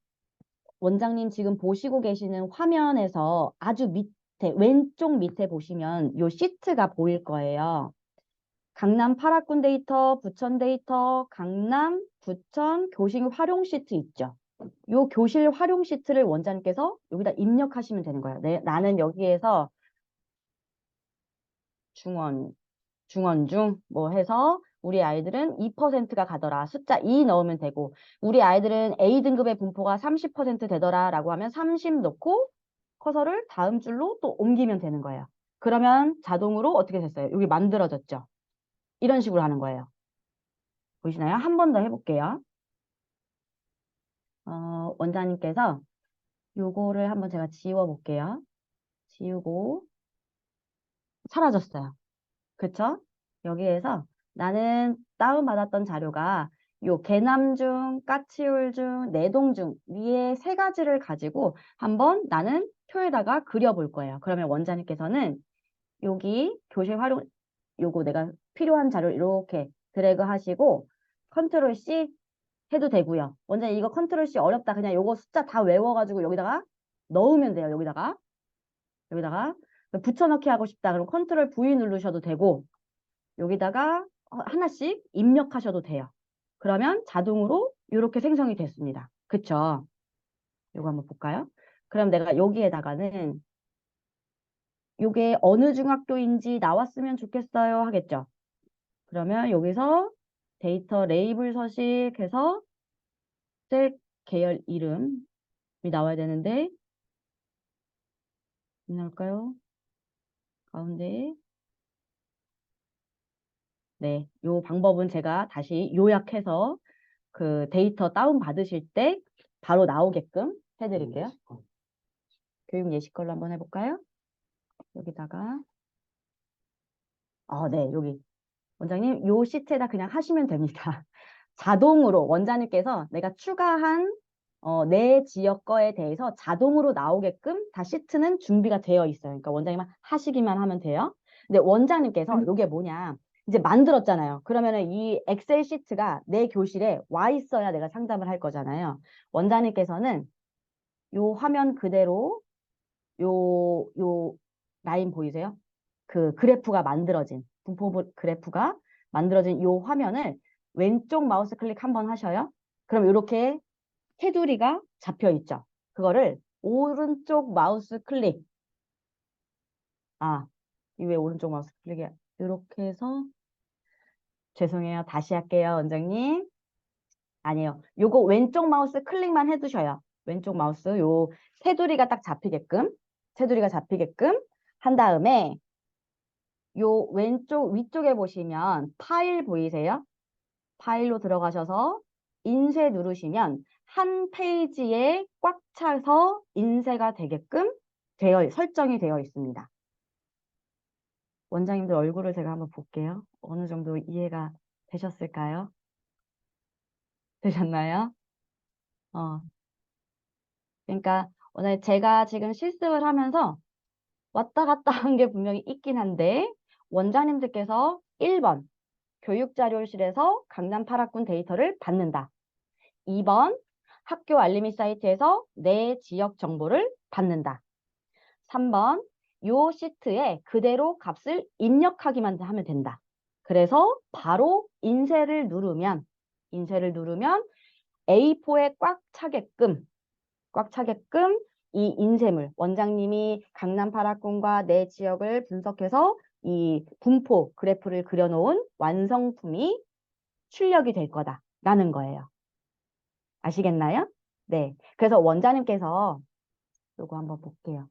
원장님 지금 보시고 계시는 화면에서 아주 밑에 왼쪽 밑에 보시면 요 시트가 보일 거예요. 강남 8학군 데이터, 부천 데이터, 강남, 부천 교실 활용 시트 있죠. 요 교실 활용 시트를 원장님께서 여기다 입력하시면 되는 거예요. 네, 나는 여기에서 중원 중 뭐 해서 우리 아이들은 2%가 가더라. 숫자 2 넣으면 되고 우리 아이들은 A등급의 분포가 30% 되더라 라고 하면 30 넣고 커서를 다음 줄로 또 옮기면 되는 거예요. 그러면 자동으로 어떻게 됐어요? 여기 만들어졌죠. 이런 식으로 하는 거예요. 보이시나요? 한 번 더 해볼게요. 원장님께서 요거를 한번 제가 지워볼게요. 지우고 사라졌어요. 그쵸? 여기에서 나는 다운받았던 자료가 요 개남중, 까치울중, 내동중 위에 세 가지를 가지고 한번 나는 표에다가 그려볼 거예요. 그러면 원장님께서는 여기 교실 활용 요거 내가 필요한 자료 이렇게 드래그 하시고 컨트롤 C 해도 되고요. 원장님 이거 컨트롤 C 어렵다. 그냥 요거 숫자 다 외워가지고 여기다가 넣으면 돼요. 여기다가 붙여넣기 하고 싶다. 그럼 컨트롤 V 누르셔도 되고 여기다가 하나씩 입력하셔도 돼요. 그러면 자동으로 이렇게 생성이 됐습니다. 그쵸? 이거 한번 볼까요? 그럼 내가 여기에다가는 이게 어느 중학교인지 나왔으면 좋겠어요 하겠죠? 그러면 여기서 데이터 레이블 서식해서 셀 계열 이름이 나와야 되는데, 나올까요? 가운데. 네, 요 방법은 제가 다시 요약해서 그 데이터 다운 받으실 때 바로 나오게끔 해드릴게요. 교육 예시컬로 한번 해볼까요? 여기다가, 네, 여기. 원장님, 요 시트에다 그냥 하시면 됩니다. 자동으로 원장님께서 내가 추가한 내 지역 거에 대해서 자동으로 나오게끔 다 시트는 준비가 되어 있어요. 그러니까 원장님만 하시기만 하면 돼요. 근데 원장님께서 이게 뭐냐, 이제 만들었잖아요. 그러면은 이 엑셀 시트가 내 교실에 와 있어야 내가 상담을 할 거잖아요. 원장님께서는 요 화면 그대로 요 라인 보이세요? 그 그래프가 만들어진 분포 그래프가 만들어진 요 화면을 왼쪽 마우스 클릭 한번 하셔요. 그럼 이렇게 테두리가 잡혀 있죠. 그거를 오른쪽 마우스 클릭. 이 왜 오른쪽 마우스 클릭이야? 이렇게 해서 죄송해요. 다시 할게요, 원장님. 아니에요. 요거 왼쪽 마우스 클릭만 해두셔요. 왼쪽 마우스 요 테두리가 딱 잡히게끔 테두리가 잡히게끔 한 다음에 요 왼쪽 위쪽에 보시면 파일 보이세요? 파일로 들어가셔서 인쇄 누르시면 한 페이지에 꽉 차서 인쇄가 되게끔 설정이 되어 있습니다. 원장님들 얼굴을 제가 한번 볼게요. 어느 정도 이해가 되셨을까요? 되셨나요? 어, 그러니까 오늘 제가 지금 실습을 하면서 왔다 갔다 한 게 분명히 있긴 한데 원장님들께서 1번 교육자료실에서 강남 8학군 데이터를 받는다. 2번 학교 알림이 사이트에서 내 지역 정보를 받는다. 3번 요 시트에 그대로 값을 입력하기만 하면 된다. 그래서 바로 인쇄를 누르면 A4에 꽉 차게끔 이 인쇄물, 원장님이 강남 8학군과 내 지역을 분석해서 이 분포 그래프를 그려놓은 완성품이 출력이 될 거다라는 거예요. 아시겠나요? 네. 그래서 원장님께서 요거 한번 볼게요.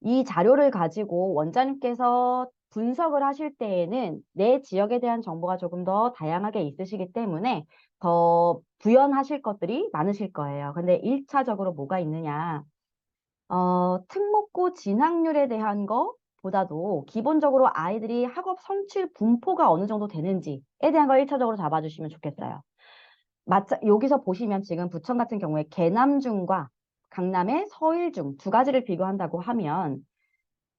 이 자료를 가지고 원장님께서 분석을 하실 때에는 내 지역에 대한 정보가 조금 더 다양하게 있으시기 때문에 더 부연하실 것들이 많으실 거예요. 근데 1차적으로 뭐가 있느냐? 특목고 진학률에 대한 거보다도 기본적으로 아이들이 학업 성취 분포가 어느 정도 되는지에 대한 걸 1차적으로 잡아주시면 좋겠어요. 여기서 보시면 지금 부천 같은 경우에 계남중과 강남의 서일중 두 가지를 비교한다고 하면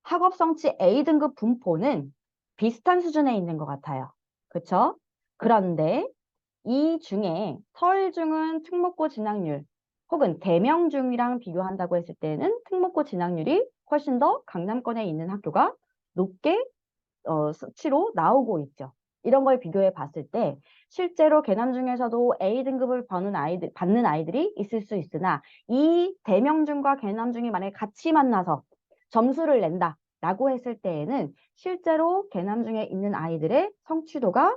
학업 성취 A등급 분포는 비슷한 수준에 있는 것 같아요. 그렇죠? 그런데 이 중에 서일중은 특목고 진학률 혹은 대명중이랑 비교한다고 했을 때는 특목고 진학률이 훨씬 더 강남권에 있는 학교가 높게 수치로 나오고 있죠. 이런 걸 비교해 봤을 때 실제로 계남 중에서도 A등급을 받는 아이들이 있을 수 있으나 이 대명중과 계남중이 만약에 같이 만나서 점수를 낸다라고 했을 때에는 실제로 계남중에 있는 아이들의 성취도가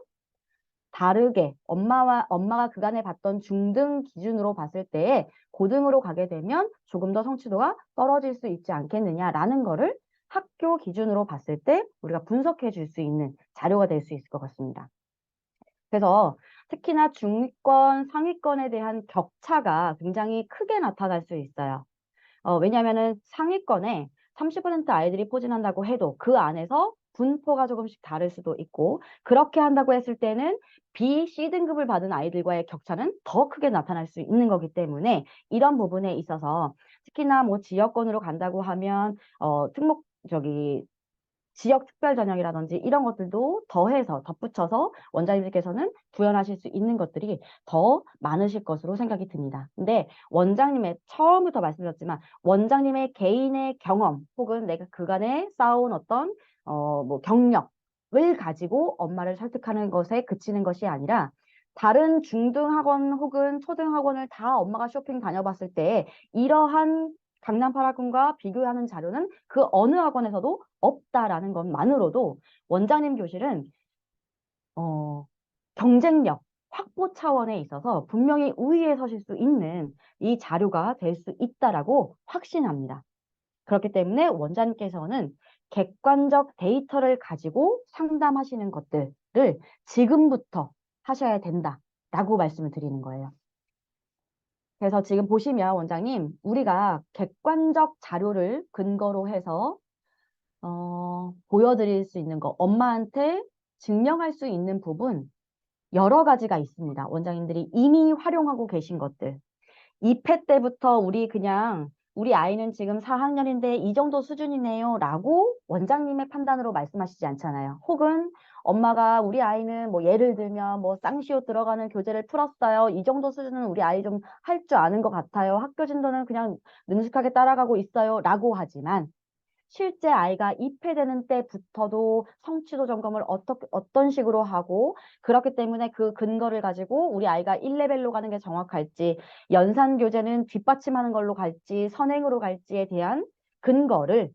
다르게 엄마가 그간에 봤던 중등 기준으로 봤을 때에 고등으로 가게 되면 조금 더 성취도가 떨어질 수 있지 않겠느냐라는 거를 학교 기준으로 봤을 때 우리가 분석해 줄 수 있는 자료가 될 수 있을 것 같습니다. 그래서 특히나 중위권, 상위권에 대한 격차가 굉장히 크게 나타날 수 있어요. 왜냐하면은 상위권에 30% 아이들이 포진한다고 해도 그 안에서 분포가 조금씩 다를 수도 있고 그렇게 한다고 했을 때는 B, C등급을 받은 아이들과의 격차는 더 크게 나타날 수 있는 거기 때문에 이런 부분에 있어서 특히나 뭐 지역권으로 간다고 하면 지역 특별 전형이라든지 이런 것들도 더해서 덧붙여서 원장님들께서는 구현하실 수 있는 것들이 더 많으실 것으로 생각이 듭니다. 근데 원장님의 처음부터 말씀드렸지만 원장님의 개인의 경험 혹은 내가 그간에 쌓아온 어떤 뭐 경력을 가지고 엄마를 설득하는 것에 그치는 것이 아니라 다른 중등학원 혹은 초등학원을 다 엄마가 쇼핑 다녀봤을 때 이러한 강남 8학군과 비교하는 자료는 그 어느 학원에서도 없다라는 것만으로도 원장님 교실은 경쟁력 확보 차원에 있어서 분명히 우위에 서실 수 있는 이 자료가 될 수 있다라고 확신합니다. 그렇기 때문에 원장님께서는 객관적 데이터를 가지고 상담하시는 것들을 지금부터 하셔야 된다라고 말씀을 드리는 거예요. 그래서 지금 보시면 원장님, 우리가 객관적 자료를 근거로 해서 보여드릴 수 있는 거, 엄마한테 증명할 수 있는 부분 여러 가지가 있습니다. 원장님들이 이미 활용하고 계신 것들. 2회 때부터 우리 아이는 지금 4학년인데 이 정도 수준이네요 라고 원장님의 판단으로 말씀하시지 않잖아요. 혹은 엄마가 우리 아이는 뭐 예를 들면 뭐 쌍시옷 들어가는 교재를 풀었어요. 이 정도 수준은 우리 아이 좀 할 줄 아는 것 같아요. 학교 진도는 그냥 능숙하게 따라가고 있어요 라고 하지만 실제 아이가 입회되는 때부터도 성취도 점검을 어떤 식으로 하고 그렇기 때문에 그 근거를 가지고 우리 아이가 1레벨로 가는 게 정확할지 연산 교재는 뒷받침하는 걸로 갈지 선행으로 갈지에 대한 근거를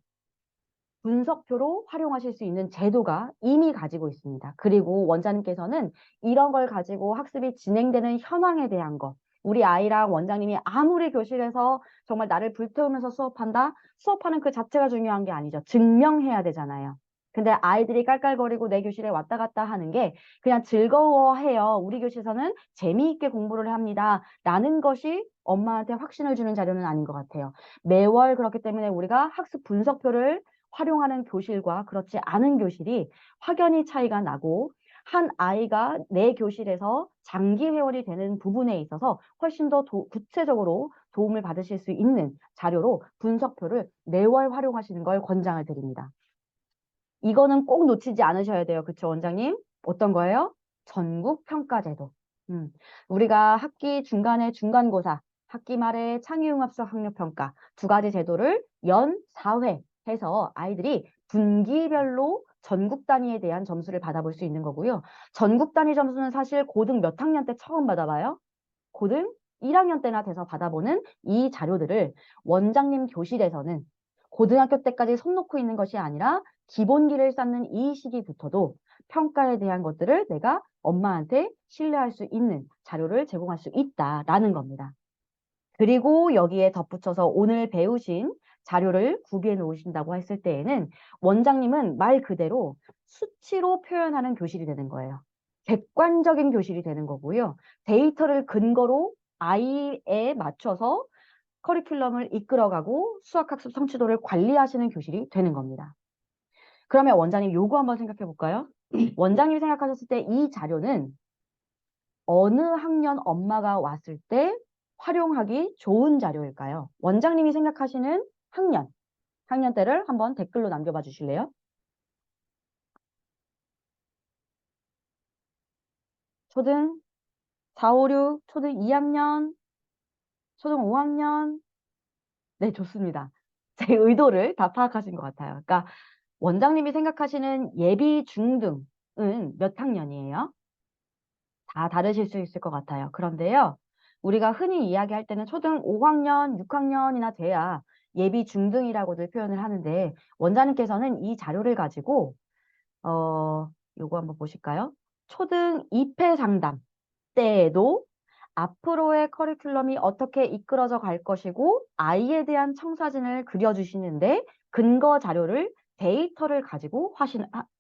분석표로 활용하실 수 있는 제도가 이미 가지고 있습니다. 그리고 원장님께서는 이런 걸 가지고 학습이 진행되는 현황에 대한 거 우리 아이랑 원장님이 아무리 교실에서 정말 나를 불태우면서 수업한다? 수업하는 그 자체가 중요한 게 아니죠. 증명해야 되잖아요. 근데 아이들이 깔깔거리고 내 교실에 왔다 갔다 하는 게 그냥 즐거워해요. 우리 교실에서는 재미있게 공부를 합니다. 라는 것이 엄마한테 확신을 주는 자료는 아닌 것 같아요. 매월 그렇기 때문에 우리가 학습 분석표를 활용하는 교실과 그렇지 않은 교실이 확연히 차이가 나고 한 아이가 내 교실에서 장기 회원이 되는 부분에 있어서 훨씬 더 구체적으로 도움을 받으실 수 있는 자료로 분석표를 매월 활용하시는 걸 권장을 드립니다. 이거는 꼭 놓치지 않으셔야 돼요. 그쵸, 원장님? 어떤 거예요? 전국 평가제도. 우리가 학기 중간에 중간고사, 학기 말에 창의융합수학 학력평가 두 가지 제도를 연 4회 해서 아이들이 분기별로 전국 단위에 대한 점수를 받아볼 수 있는 거고요. 전국 단위 점수는 사실 고등 몇 학년 때 처음 받아봐요? 고등 1학년 때나 돼서 받아보는 이 자료들을 원장님 교실에서는 고등학교 때까지 손 놓고 있는 것이 아니라 기본기를 쌓는 이 시기부터도 평가에 대한 것들을 내가 엄마한테 신뢰할 수 있는 자료를 제공할 수 있다라는 겁니다. 그리고 여기에 덧붙여서 오늘 배우신 자료를 구비해 놓으신다고 했을 때에는 원장님은 말 그대로 수치로 표현하는 교실이 되는 거예요. 객관적인 교실이 되는 거고요. 데이터를 근거로 아이에 맞춰서 커리큘럼을 이끌어가고 수학학습 성취도를 관리하시는 교실이 되는 겁니다. 그러면 원장님 요거 한번 생각해 볼까요? 원장님이 생각하셨을 때 이 자료는 어느 학년 엄마가 왔을 때 활용하기 좋은 자료일까요? 원장님이 생각하시는 학년대를 한번 댓글로 남겨봐 주실래요? 초등 4, 5, 6, 초등 2학년, 초등 5학년. 네, 좋습니다. 제 의도를 다 파악하신 것 같아요. 그러니까 원장님이 생각하시는 예비 중등은 몇 학년이에요? 다 다르실 수 있을 것 같아요. 그런데요, 우리가 흔히 이야기할 때는 초등 5학년, 6학년이나 돼야 예비 중등이라고들 표현을 하는데 원장님께서는 이 자료를 가지고 요거 한번 보실까요? 초등 2회 상담 때에도 앞으로의 커리큘럼이 어떻게 이끌어져 갈 것이고 아이에 대한 청사진을 그려주시는데 근거 자료를 데이터를 가지고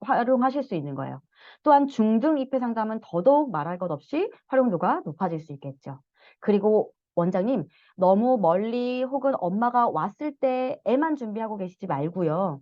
활용하실 수 있는 거예요. 또한 중등 입회 상담은 더더욱 말할 것 없이 활용도가 높아질 수 있겠죠. 그리고 원장님 너무 멀리 혹은 엄마가 왔을 때에만 준비하고 계시지 말고요.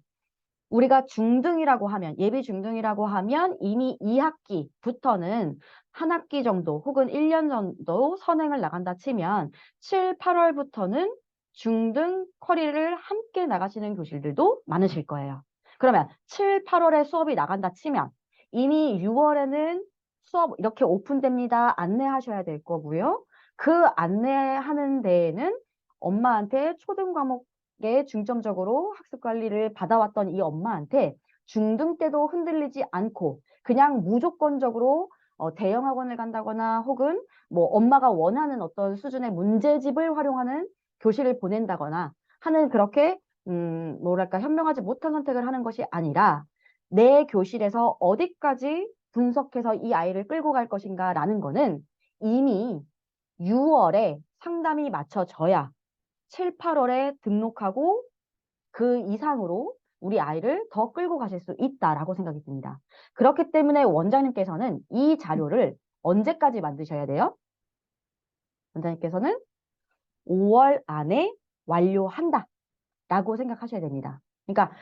우리가 중등이라고 하면 예비 중등이라고 하면 이미 2학기부터는 한 학기 정도 혹은 1년 정도 선행을 나간다 치면 7, 8월부터는 중등 커리를 함께 나가시는 교실들도 많으실 거예요. 그러면 7, 8월에 수업이 나간다 치면 이미 6월에는 수업 이렇게 오픈됩니다. 안내하셔야 될 거고요. 그 안내하는 데에는 엄마한테 초등 과목에 중점적으로 학습 관리를 받아왔던 이 엄마한테 중등 때도 흔들리지 않고 그냥 무조건적으로 대형 학원을 간다거나 혹은 뭐 엄마가 원하는 어떤 수준의 문제집을 활용하는 교실을 보낸다거나 하는 그렇게 뭐랄까 현명하지 못한 선택을 하는 것이 아니라 내 교실에서 어디까지 분석해서 이 아이를 끌고 갈 것인가라는 거는 이미 6월에 상담이 맞춰져야 7, 8월에 등록하고 그 이상으로 우리 아이를 더 끌고 가실 수 있다라고 생각이 듭니다. 그렇기 때문에 원장님께서는 이 자료를 언제까지 만드셔야 돼요? 원장님께서는 5월 안에 완료한다 라고 생각하셔야 됩니다. 그러니까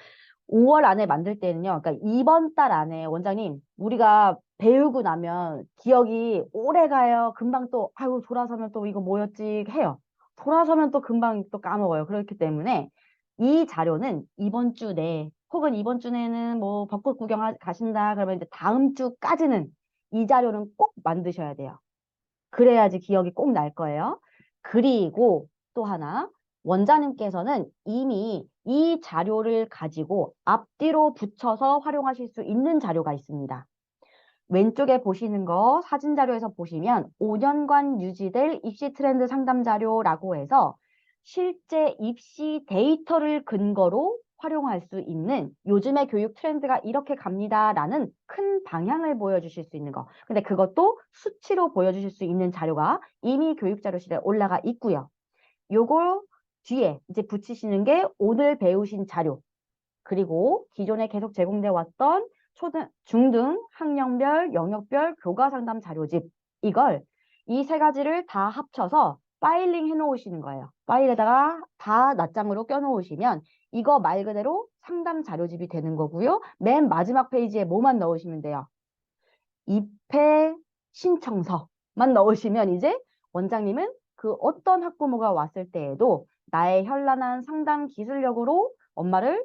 5월 안에 만들 때는요. 그러니까 이번 달 안에 원장님 우리가 배우고 나면 기억이 오래 가요. 금방 또 아이고 돌아서면 또 이거 뭐였지 해요. 돌아서면 또 금방 또 까먹어요. 그렇기 때문에 이 자료는 이번 주 내에 혹은 이번 주 내에는 뭐 벚꽃 구경 가신다 그러면 이제 다음 주까지는 이 자료는 꼭 만드셔야 돼요. 그래야지 기억이 꼭 날 거예요. 그리고 또 하나, 원장님께서는 이미 이 자료를 가지고 앞뒤로 붙여서 활용하실 수 있는 자료가 있습니다. 왼쪽에 보시는 거 사진 자료에서 보시면 5년간 유지될 입시 트렌드 상담 자료라고 해서 실제 입시 데이터를 근거로 활용할 수 있는 요즘의 교육 트렌드가 이렇게 갑니다라는 큰 방향을 보여주실 수 있는 거. 근데 그것도 수치로 보여주실 수 있는 자료가 이미 교육자료실에 올라가 있고요. 요거 뒤에 이제 붙이시는 게 오늘 배우신 자료. 그리고 기존에 계속 제공돼 왔던 초등, 중등, 학년별, 영역별 교과 상담 자료집. 이걸 이 세 가지를 다 합쳐서 파일링 해 놓으시는 거예요. 파일에다가 다 낱장으로 껴 놓으시면 이거 말 그대로 상담 자료집이 되는 거고요. 맨 마지막 페이지에 뭐만 넣으시면 돼요? 입회 신청서만 넣으시면 이제 원장님은 그 어떤 학부모가 왔을 때에도 나의 현란한 상담 기술력으로 엄마를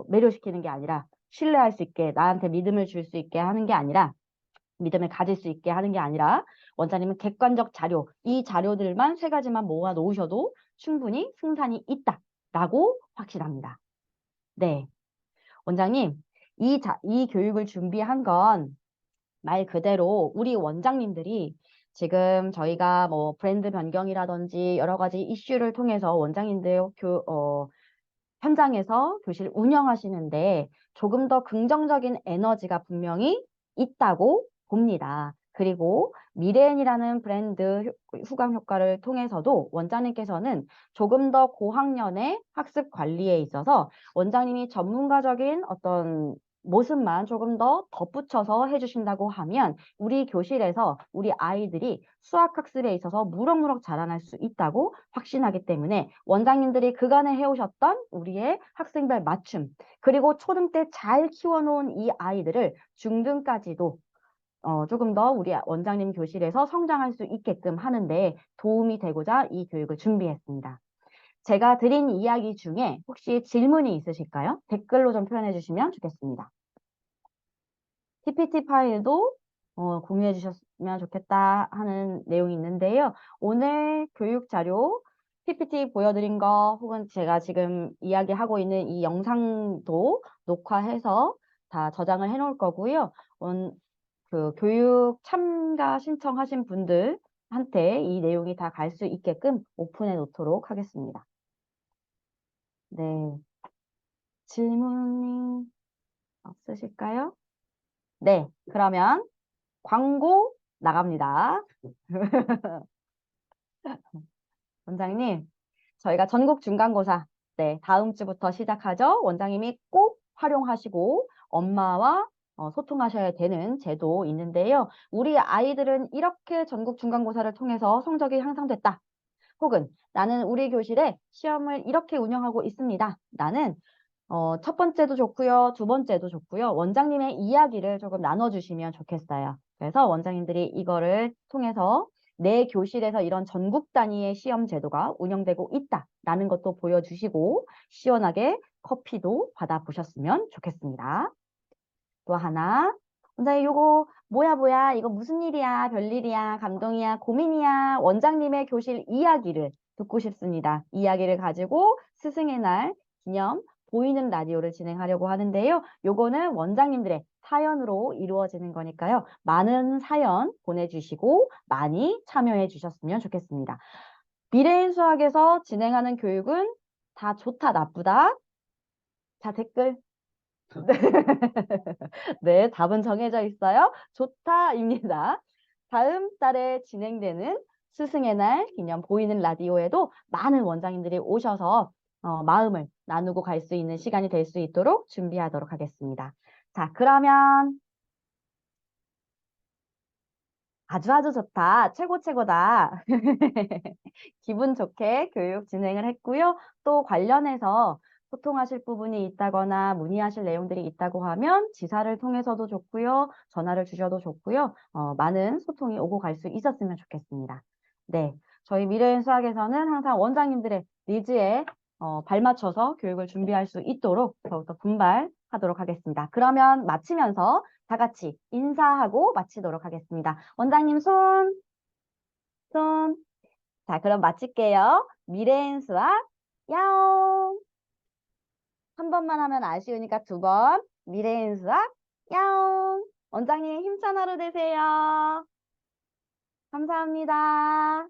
매료시키는 게 아니라 신뢰할 수 있게 나한테 믿음을 줄 수 있게 하는 게 아니라 믿음을 가질 수 있게 하는 게 아니라 원장님은 객관적 자료, 이 자료들만 세 가지만 모아 놓으셔도 충분히 승산이 있다라고 확신합니다. 네, 원장님, 이 교육을 준비한 건 말 그대로 우리 원장님들이 지금 저희가 뭐 브랜드 변경이라든지 여러 가지 이슈를 통해서 원장님들 현장에서 교실 운영하시는데 조금 더 긍정적인 에너지가 분명히 있다고 봅니다. 그리고 미래엔이라는 브랜드 후광 효과를 통해서도 원장님께서는 조금 더 고학년의 학습 관리에 있어서 원장님이 전문가적인 어떤 모습만 조금 더 덧붙여서 해주신다고 하면 우리 교실에서 우리 아이들이 수학학습에 있어서 무럭무럭 자라날 수 있다고 확신하기 때문에 원장님들이 그간에 해오셨던 우리의 학생별 맞춤 그리고 초등 때 잘 키워놓은 이 아이들을 중등까지도 조금 더 우리 원장님 교실에서 성장할 수 있게끔 하는데 도움이 되고자 이 교육을 준비했습니다. 제가 드린 이야기 중에 혹시 질문이 있으실까요? 댓글로 좀 표현해 주시면 좋겠습니다. PPT 파일도 공유해 주셨으면 좋겠다 하는 내용이 있는데요. 오늘 교육 자료 PPT 보여드린 거 혹은 제가 지금 이야기하고 있는 이 영상도 녹화해서 다 저장을 해 놓을 거고요. 그 교육 참가 신청하신 분들한테 이 내용이 다 갈 수 있게끔 오픈해 놓도록 하겠습니다. 네. 질문이 없으실까요? 네. 그러면 광고 나갑니다. 원장님, 저희가 전국 중간고사, 네, 다음 주부터 시작하죠. 원장님이 꼭 활용하시고 엄마와 소통하셔야 되는 제도 있는데요. 우리 아이들은 이렇게 전국 중간고사를 통해서 성적이 향상됐다. 혹은 나는 우리 교실에 시험을 이렇게 운영하고 있습니다. 나는 첫 번째도 좋고요. 두 번째도 좋고요. 원장님의 이야기를 조금 나눠주시면 좋겠어요. 그래서 원장님들이 이거를 통해서 내 교실에서 이런 전국 단위의 시험 제도가 운영되고 있다라는 것도 보여주시고 시원하게 커피도 받아보셨으면 좋겠습니다. 또 하나, 원장님 요거 뭐야 이거 무슨 일이야 별일이야 감동이야 고민이야 원장님의 교실 이야기를 듣고 싶습니다. 이야기를 가지고 스승의 날 기념 보이는 라디오를 진행하려고 하는데요. 요거는 원장님들의 사연으로 이루어지는 거니까요. 많은 사연 보내주시고 많이 참여해 주셨으면 좋겠습니다. 미래인 수학에서 진행하는 교육은 다 좋다 나쁘다. 자 댓글 네. 네, 답은 정해져 있어요. 좋다입니다. 다음 달에 진행되는 스승의 날 기념 보이는 라디오에도 많은 원장님들이 오셔서 마음을 나누고 갈 수 있는 시간이 될 수 있도록 준비하도록 하겠습니다. 자, 그러면 아주 아주 좋다. 최고 최고다. 기분 좋게 교육 진행을 했고요. 또 관련해서 소통하실 부분이 있다거나 문의하실 내용들이 있다고 하면 지사를 통해서도 좋고요. 전화를 주셔도 좋고요. 많은 소통이 오고 갈 수 있었으면 좋겠습니다. 네. 저희 미래인 수학에서는 항상 원장님들의 니즈에 발맞춰서 교육을 준비할 수 있도록 더욱더 분발하도록 하겠습니다. 그러면 마치면서 다 같이 인사하고 마치도록 하겠습니다. 원장님 손, 손. 자, 그럼 마칠게요. 미래인 수학, 야옹. 한 번만 하면 아쉬우니까 두 번. 미래인 수학, 야옹. 원장님 힘찬 하루 되세요. 감사합니다.